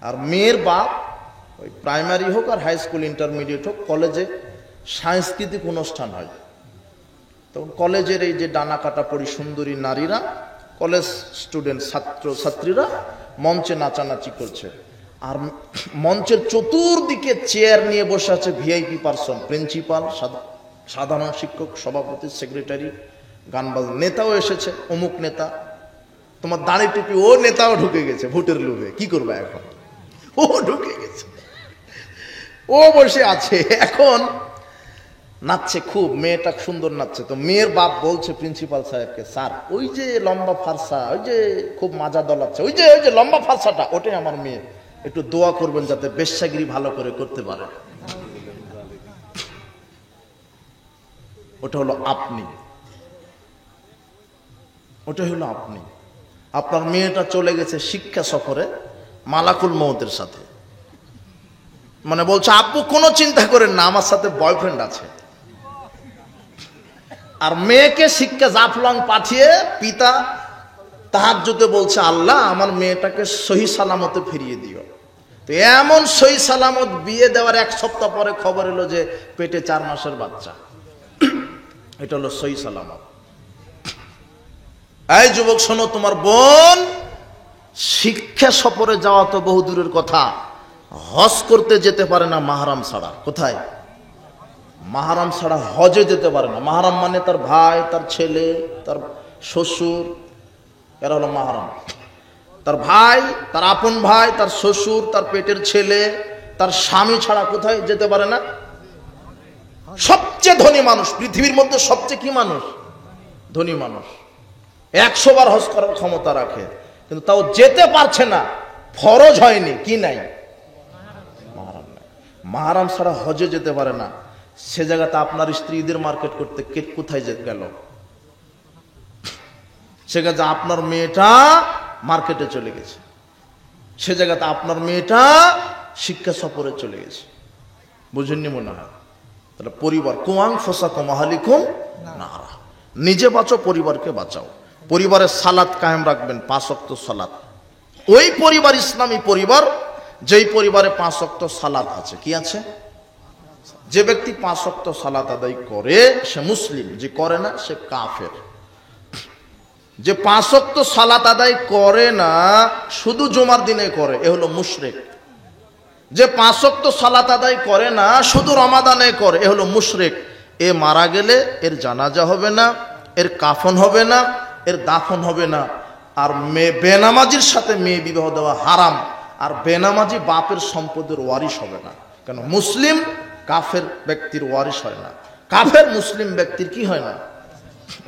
আর মেয়ের বাপ ওই প্রাইমারি হোক আর হাই স্কুল, ইন্টারমিডিয়েট হোক, কলেজে সাংস্কৃতিক অনুষ্ঠান হয়, তখন কলেজের এই যে ডানা কাটা পরি সুন্দরী নারীরা, কলেজ স্টুডেন্ট, ছাত্র ছাত্রীরা মঞ্চে নাচানাচি করছে। আর মঞ্চের চতুর্দিকে চেয়ার নিয়ে বসে আছে ভিআইপি পার্সন, প্রিন্সিপাল, সাধারণ শিক্ষক, সভাপতি, সেক্রেটারি, গানবাজ, নেতাও এসেছে, অমুক নেতা, তোমার দাড়ি টুপি, ও নেতাও ঢুকে গেছে ভোটের লোভে। কি করবে এখন? ও ঢুকে গেছে, ও বসে আছে, এখন নাচছে খুব, মেয়েটা সুন্দর নাচছে। তো মেয়ের বাপ বলছে প্রিন্সিপাল সাহেবকে, স্যার ওই যে লম্বা ফারসা, ওই যে খুব মাজা দলাচ্ছে, ওই যে লম্বা ফারসাটা, ওটাই আমার মেয়ে, একটু দোয়া করবেন যাতে বেশ্যাগিরি ভালো করে করতে পারে। ওটা হলো আপনি, ওটা হলো আপনি। আপনার মেয়েটা চলে গেছে শিক্ষা সফরে মালাকুল মউতের সাথে, মানে বলছে আপু কোনো চিন্তা করেন না, আমার সাথে বয়ফ্রেন্ড আছে। আর মেয়েকে শিক্ষা জাফলং পাঠিয়ে পিতা তাহাজ্জুদে বলছে, আল্লাহ আমার মেয়েটাকে সহি সালামতে ফিরিয়ে দিও। তো এমন সহি সালামত বিয়ে দেওয়ার 1 সপ্তাহ পরে খবর এলো যে পেটে 4 মাসের বাচ্চা। এটা হলো সহি সালামত। এই যুবক শোনো, তোমার বোন শিক্ষা সফরে যাওয়া তো বহু দূরের কথা, হজ করতে যেতে পারে না মাহরাম ছাড়া। কোথায়? মাহরাম ছাড়া হজে যেতে পারে না। মাহরাম মানে তার ভাই, তার ছেলে, তার শ্বশুর, এরা হলো মাহরাম। তার ভাই, তার আপন ভাই, তার শ্বশুর, তার পেটের ছেলে, তার স্বামী ছাড়া কোথায় যেতে পারে না? সবচেয়ে ধনী মানুষ পৃথিবীর মধ্যে, সবচেয়ে কি মানুষ? ধনী মানুষ, 100 বার হজ করার ক্ষমতা রাখে, কিন্তু তাও যেতে পারছে না, ফরজ হয়নি। কি নাই? মাহরাম নাই। মাহরাম ছাড়া হজে যেতে পারে না। সে জায়গাতে আপনার স্ত্রী ঈদের মার্কেট করতে কোথায় গেল? সে জায়গাতে আপনার মেয়েটা মার্কেটে চলে গেছে, সে জায়গাতে আপনার মেয়েটা শিক্ষা সফরে চলে গেছে। বুঝেননি মনে হয়? তাহলে পরিবার কুয়াং ফসাকুম আহলিকুম নারা, নিজে বাঁচো, পরিবারকে বাঁচাও। পরিবারের সালাত কায়েম রাখবেন, 5 ওয়াক্ত সালাত। ওই পরিবার ইসলামী পরিবার যেই পরিবারে 5 ওয়াক্ত সালাত আছে। কি আছে? যে ব্যক্তি 5 ওয়াক্ত সালাত আদায় করে সে মুসলিম, যে করে না সে কাফের। যে 5 ওয়াক্ত সালাত আদায় করে না, শুধু জুমার দিনে করে, এ হলো মুশরিক। যে 5 ওয়াক্ত সালাত আদায় করে না, শুধু রমাদানে করে, এ হলো মুশরিক। এ মারা গেলে এর জানাজা হবে না, এর কাফন হবে না, এর দাফন হবে না। আর মেয়ে বেনামাজির সাথে মেয়ে বিবাহ দেওয়া হারাম। আর বেনামাজি বাপের সম্পদের ওয়ারিশ হবে না। কেন? মুসলিম কাফের ব্যক্তির ওয়ারিশ হয় না, কাফের মুসলিম ব্যক্তির কি হয় না?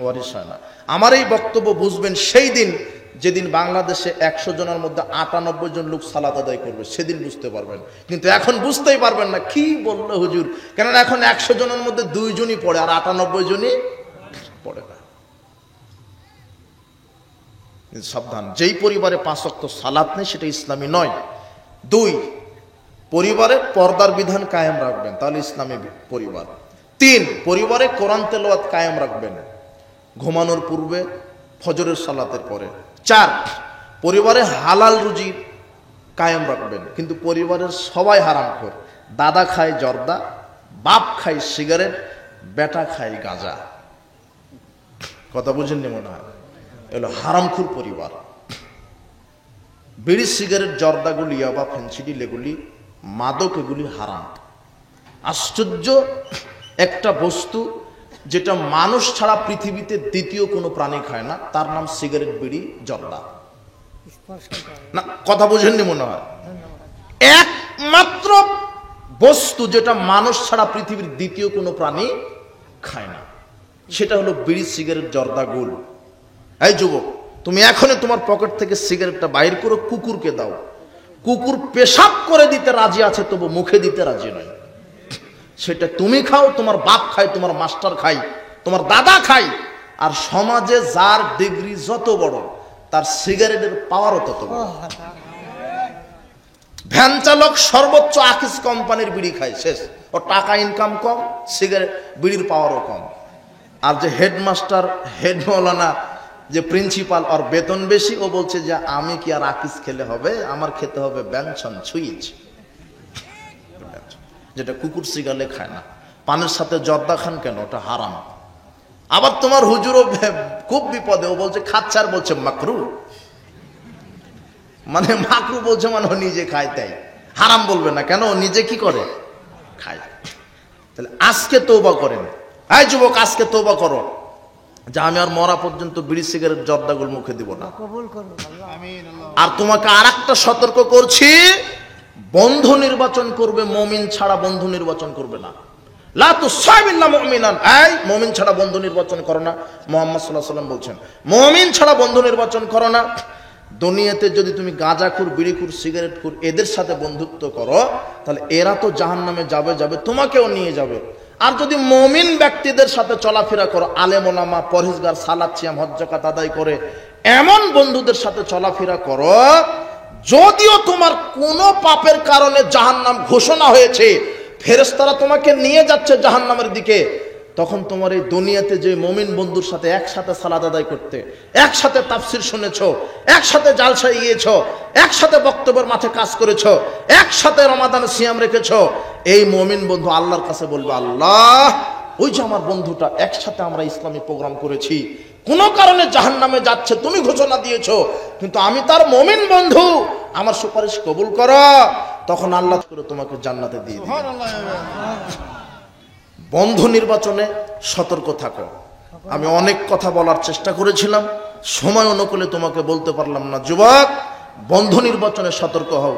ওয়ারিশ হয় না। আমার এই বক্তব্য বুঝবেন সেই দিন যেদিন বাংলাদেশে 100 জনের মধ্যে 98 জন লোক সালাত আদায় করবে, সেদিন বুঝতে পারবেন। কিন্তু এখন বুঝতেই পারবেন না কি বললো হুজুর, কেননা এখন 100 জনের মধ্যে 2 জনই পড়ে আর 98 জনই পড়ে না। সাবধান, যেই পরিবারে 5 ওয়াক্ত সালাত নেই সেটা ইসলামী নয়। 2, পরিবারে পর্দার বিধান কায়েম রাখবেন, তাহলে ইসলামী পরিবার। 3, পরিবারে কোরআন তেলাওয়াত কায়েম রাখবেন ঘুমানোর পূর্বে, ফজরের সালাতের পরে। 4, পরিবারে হালাল রুজি কায়েম রাখবেন, কিন্তু পরিবারের সবাই হারামখোর। দাদা খায় জর্দা, বাপ খায় সিগারেট, বেটা খায় গাঁজা। কথা বুঝেননি মনে হয়? এগুলো হারামখোর পরিবার। বিড়ি, সিগারেট, জর্দাগুলি, ইয়াবা, ফেন্সিডিল, এগুলি মাদক, এগুলি হারাম। আশ্চর্য একটা বস্তু যেটা মানুষ ছাড়া পৃথিবীতে দ্বিতীয় কোনো প্রাণী খায় না, তার নাম সিগারেট, বিড়ি, জর্দা। না, কথা বুঝেননি মনে হয়? একমাত্র বস্তু যেটা মানুষ ছাড়া পৃথিবীর দ্বিতীয় কোনো প্রাণী খায় না, সেটা হলো বিড়ি, সিগারেট, জর্দা, গুল। এই যুবক, তুমি এখনই তোমার পকেট থেকে সিগারেটটা বাইর করে কুকুরকে দাও। কুকুর পেশাব করে দিতে রাজি আছে, তবু মুখে দিতে রাজি নয়। সেটা তুমি খাও, তোমার বাপ খায়, তোমার মাস্টার খায়, তোমার দাদা খায়। আর সমাজে যার ডিগ্রি যত বড়, তার সিগারেটের পাওয়ারও তত বড়। ভ্যান চালক সর্বোচ্চ আকিস কোম্পানির বিড়ি খায়, শেষ। ও টাকা ইনকাম কম, সিগারেট বিড়ির পাওয়ারও কম। আর যে হেডমাস্টার, হেড মৌলানা, যে প্রিন্সিপাল, ওর বেতন বেশি, ও বলছে যে আমি কি আর আকিস খেলে হবে, আমার খেতে হবে ব্যঞ্জন সুইচ, যেটা কুকুর সিগালে খায় না। পানের সাথে জর্দা খান কেন? ওটা হারাম। আবার তোমার হুজুরও খুব বিপদে, ও বলছে খাচ্ছার, বলছে মাকরু। মানে মাকরু বলছে মানে ও নিজে খায়, তাই হারাম বলবে না কেন? ও নিজে কি করে? খায়। তাহলে আজকে তওবা করেন। এই যুবক, আজকে তওবা করো যে আমি আর মরা পর্যন্ত বিড়ি, সিগারেট, জর্দাগুল মুখে দিব না। আর তোমাকে আর একটা সতর্ক করছি, বন্ধু নির্বাচন করবে, মুমিন ছাড়া বন্ধু নির্বাচন করবে না। লা তুসাইবিল্লা মুমিনান, এই মুমিন ছাড়া বন্ধু নির্বাচন করো না। মুহাম্মদ সাল্লাল্লাহু আলাইহি ওয়াসাল্লাম বলছেন মুমিন ছাড়া বন্ধু নির্বাচন করো না। দুনিয়াতে যদি তুমি গাঁজাখুর, বিড়িখুর, সিগারেটখুর এদের সাথে বন্ধুত্ব করো, তাহলে এরা তো জাহান্নামে যাবে, তোমাকেও নিয়ে যাবে। আর যদি মুমিন ব্যক্তিদের সাথে চলাফেরা করো, আলেম ওলামা, পরহেজগার, সালাত, সিয়াম, হজ, যাকাত আদায় করে এমন বন্ধুদের সাথে চলাফেরা করো, যদিও তোমার কোনো পাপের কারণে জাহান্নাম ঘোষণা হয়েছে, ফেরেশতারা তোমাকে নিয়ে যাচ্ছে জাহান্নামের দিকে, তখন তোমার এই দুনিয়াতে যে মুমিন বন্ধুর সাথে একসাথে সালাত আদায় করতে, একসাথে তাফসির শুনেছো, একসাথে জালসায় গিয়েছো, একসাথে বক্তব্যের মাঠে কাজ করেছো, একসাথে রমাদানে সিয়াম রেখেছো, এই মুমিন বন্ধু আল্লাহর কাছে বলবে, আল্লাহ, ওই যে আমার বন্ধুটা, একসাথে আমরা ইসলামী প্রোগ্রাম করেছি, কোন কারণে জাহান্নামে যাচ্ছে, তুমি ঘোষণা দিয়েছো, কিন্তু আমি তার মুমিন বন্ধু, আমার সুপারিশ কবুল করো। তখন আল্লাহ করে তোমাকে জান্নাতে দিয়ে দিবে। বন্ধু নির্বাচনে সতর্ক থাকো। আমি অনেক কথা বলার চেষ্টা করেছিলাম, সময় অনুকূলে তোমাকে বলতে পারলাম না। যুবক, বন্ধু নির্বাচনে সতর্ক হও।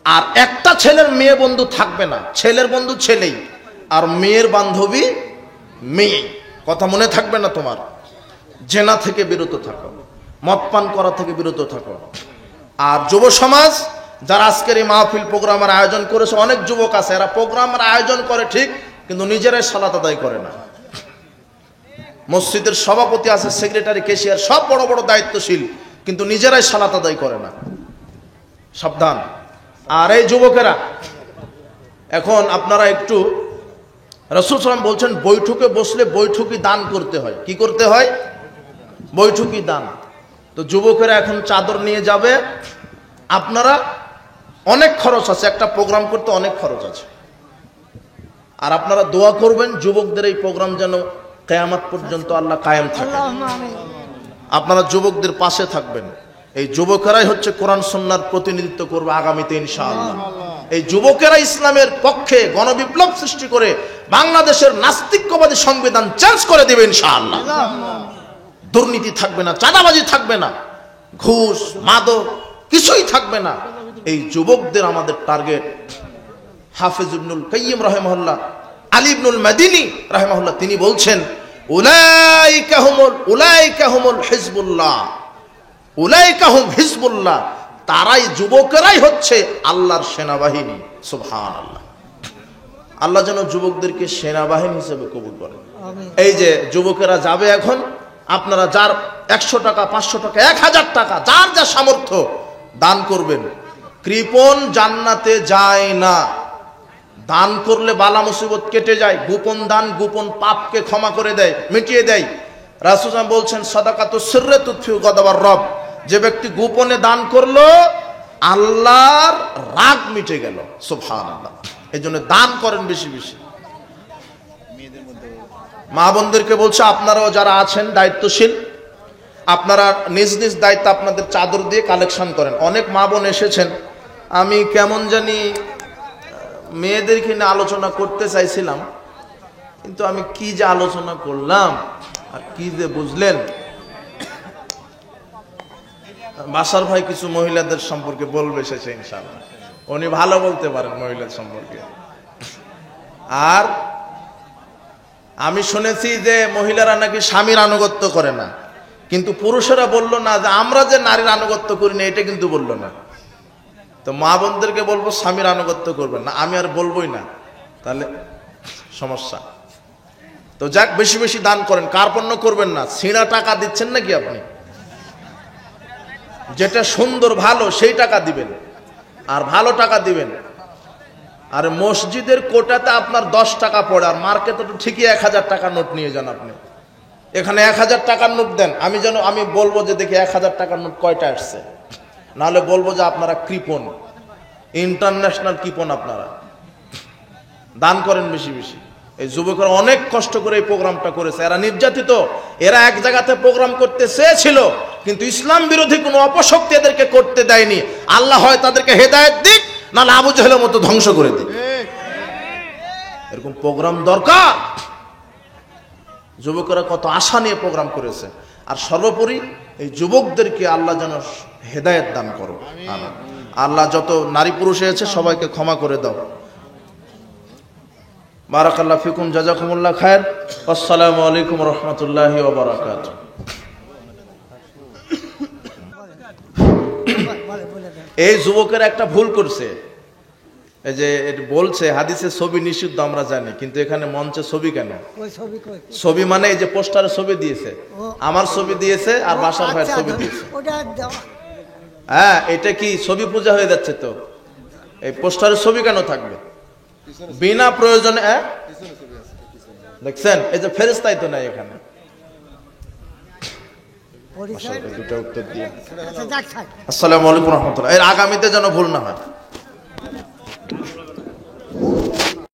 আর একটা ছেলের মেয়ে বন্ধু থাকবে না, ছেলের বন্ধু ছেলেই, আর মেয়ের বান্ধবী মেয়ে। কথা মনে থাকবে না তোমার? জেনা থেকে বিরত থাকো, মদ পান করা থেকে বিরত থাকো। আর যুব সমাজ যারা আজকের এই মাহফিল প্রোগ্রামের আয়োজন করেছে, অনেক যুবক আছে, এরা প্রোগ্রামের আয়োজন করে ঠিক, কিন্তু নিজেরাই সালাত আদায় করে না। মসজিদের সভাপতি আছে, সেক্রেটারি, ক্যাশিয়ার, সব বড় বড় দায়িত্বশীল, কিন্তু নিজেরাই সালাত আদায় করে না। সাবধান, আর এই যুবকেরা, এখন আপনারা একটু, রাসূল সাল্লাল্লাহু আলাইহি ওয়াসাল্লাম বলছেন বৈঠকে বসলে বৈঠকি দান করতে হয়। কি করতে হয়? বৈঠকি দান। তো যুবকেরা এখন চাদর নিয়ে যাবে, আপনারা, অনেক খরচ আছে, একটা প্রোগ্রাম করতে অনেক খরচ আছে। আর আপনারা দোয়া করবেন যুবকদের এই প্রোগ্রাম যেন কিয়ামত পর্যন্ত আল্লাহ কায়েম থাকে। আপনারা যুবকদের পাশে থাকবেন। এই যুবকেরাই হচ্ছে কোরআন সুন্নাহর প্রতিনিধিত্ব করবে আগামীতে ইনশাআল্লাহ। এই যুবকেরা ইসলামের পক্ষে গণবিপ্লব সৃষ্টি করে বাংলাদেশের নাস্তিক্যবাদী সংবিধান চেঞ্জ করে দেবে ইনশাআল্লাহ। দুর্নীতি থাকবে না, চাঁদাবাজি থাকবে না, ঘুষ মাদক কিছুই থাকবে না। এই যুবকদের আমাদের টার্গেট। হাফেজ ইবনুল কাইয়িম রাহিমাহুল্লাহ, আলী ইবনুল মাদিনী রাহিমাহুল্লাহ, তিনি বলছেন উলাইকা হুমুল হিজবুল্লাহ, উলাইকা হুম হিজবুল্লাহ, তারাই, যুবকেরাই হচ্ছে আল্লাহর সেনাবাহিনী। সুবহানাল্লাহ। আল্লাহ যেন যুবকদেরকে সেনাবাহিনী হিসেবে কবুল করেন। এই যে যুবকেরা যাবে এখন, আপনারা যার 100 টাকা, 500 টাকা, 1000 টাকা, যার যা সামর্থ্য দান করবেন। কৃপণ জান্নাতে যায় না। দান করলে বালা মুসিবত কেটে যায়। গোপন দান গোপন পাপকে ক্ষমা করে দেয়, মিটিয়ে দেয়। রাসূল সাল্লাল্লাহু আলাইহি ওয়াসাল্লাম বলছেন সাদাকাতুস সিররি তুতফিউ গাদাবার রব, যে ব্যক্তি গোপনে দান করলো আল্লাহর রাগ মিটে গেল। সুবহানাল্লাহ। এই জন্য দান করেন বেশি বেশি। মা বোনদেরকে বলছে আপনারাও যারা আছেন দায়িত্বশীল, আপনারা নিজ নিজ দায়িত্ব আপনাদের চাদর দিয়ে কালেকশন করেন। অনেক মা বোন এসেছেন, আমি কেমন জানি মেয়েদেরকে নিয়ে আলোচনা করতে চাইছিলাম, কিন্তু আমি কি যে আলোচনা করলাম আর কি যে বুঝলেন। বাসার ভাই কিছু মহিলাদের সম্পর্কে বলবে এসেছে ইনশাআল্লাহ, উনি ভালো বলতে পারেন মহিলাদের সম্পর্কে। আর আমি শুনেছি যে মহিলারা নাকি স্বামীর আনুগত্য করে না, কিন্তু পুরুষেরা বলল না যে আমরা যে নারীর আনুগত্য করি না, এটা কিন্তু বললো না। তো মা বোনদেরকে বলবো স্বামীর আনুগত্য করবেন না, আমি আর বলবোই না, তাহলে সমস্যা। তো যাক, বেশি বেশি দান করেন, কার্পণ্য করবেন না। ছিঁড়া টাকা দিচ্ছেন নাকি আপনি? যেটা সুন্দর ভালো সেই টাকা দিবেন, আর ভালো টাকা দিবেন। আর মসজিদের কোটাতে আপনার 10 টাকা পড়ে, আর মার্কেটে তো ঠিকই 1000 টাকার নোট নিয়ে যান আপনি। এখানে 1000 টাকার নোট দেন, আমি বলবো যে দেখি 1000 টাকার নোট কয়টা আসছে, নাহলে বলবো যে আপনারা কৃপণ, ইন্টারন্যাশনাল কৃপণ আপনারা। দান করেন বেশি বেশি। এই যুবকরা অনেক কষ্ট করে এই প্রোগ্রামটা করেছে, এরা নির্যাতিত, এরা এক জায়গাতে প্রোগ্রাম করতে চেয়েছিল, কিন্তু ইসলাম বিরোধী কোনো অপশক্তি এদেরকে করতে দেয়নি। আল্লাহ হয় তাদেরকে হেদায়েত দিক, নাহলে আবু জাহেলের মতো ধ্বংস করে দিক। এরকম প্রোগ্রাম দরকার। যুবকরা কত আশা নিয়ে প্রোগ্রাম করেছে। আর সর্বোপরি এই যুবকদেরকে আল্লাহ যেন হেদায়েত দান করো। আল্লাহ যত নারী পুরুষ আছে সবাইকে ক্ষমা করে দাও। বারাকাল্লাহু ফিকুম, জাযাকুমুল্লাহ খায়র। আসসালামু আলাইকুম রাহমাতুল্লাহি ওয়া বারাকাতুহু। এই যুবকের একটা ভুল করছে, এই যে বলছে হাদিসে ছবি নিষিদ্ধ আমরা জানি, কিন্তু এখানে মঞ্চে ছবি কেন? ছবি মানে এই যে পোস্টারে ছবি দিয়েছে, আমার ছবি দিয়েছে আর বাসার ভাইয়ের ছবি দিয়েছে। হ্যাঁ, এটা কি ছবি পূজা হয়ে যাচ্ছে? তো এই পোস্টারে ছবি কেন থাকবে বিনা প্রয়োজনে? দেখছেন, এই যে ফেরেশতাই তো নাই এখানে। আসসালামু আলাইকুম রহমতুল্লাহ। এর আগামীতে যেন ভুল না হয়।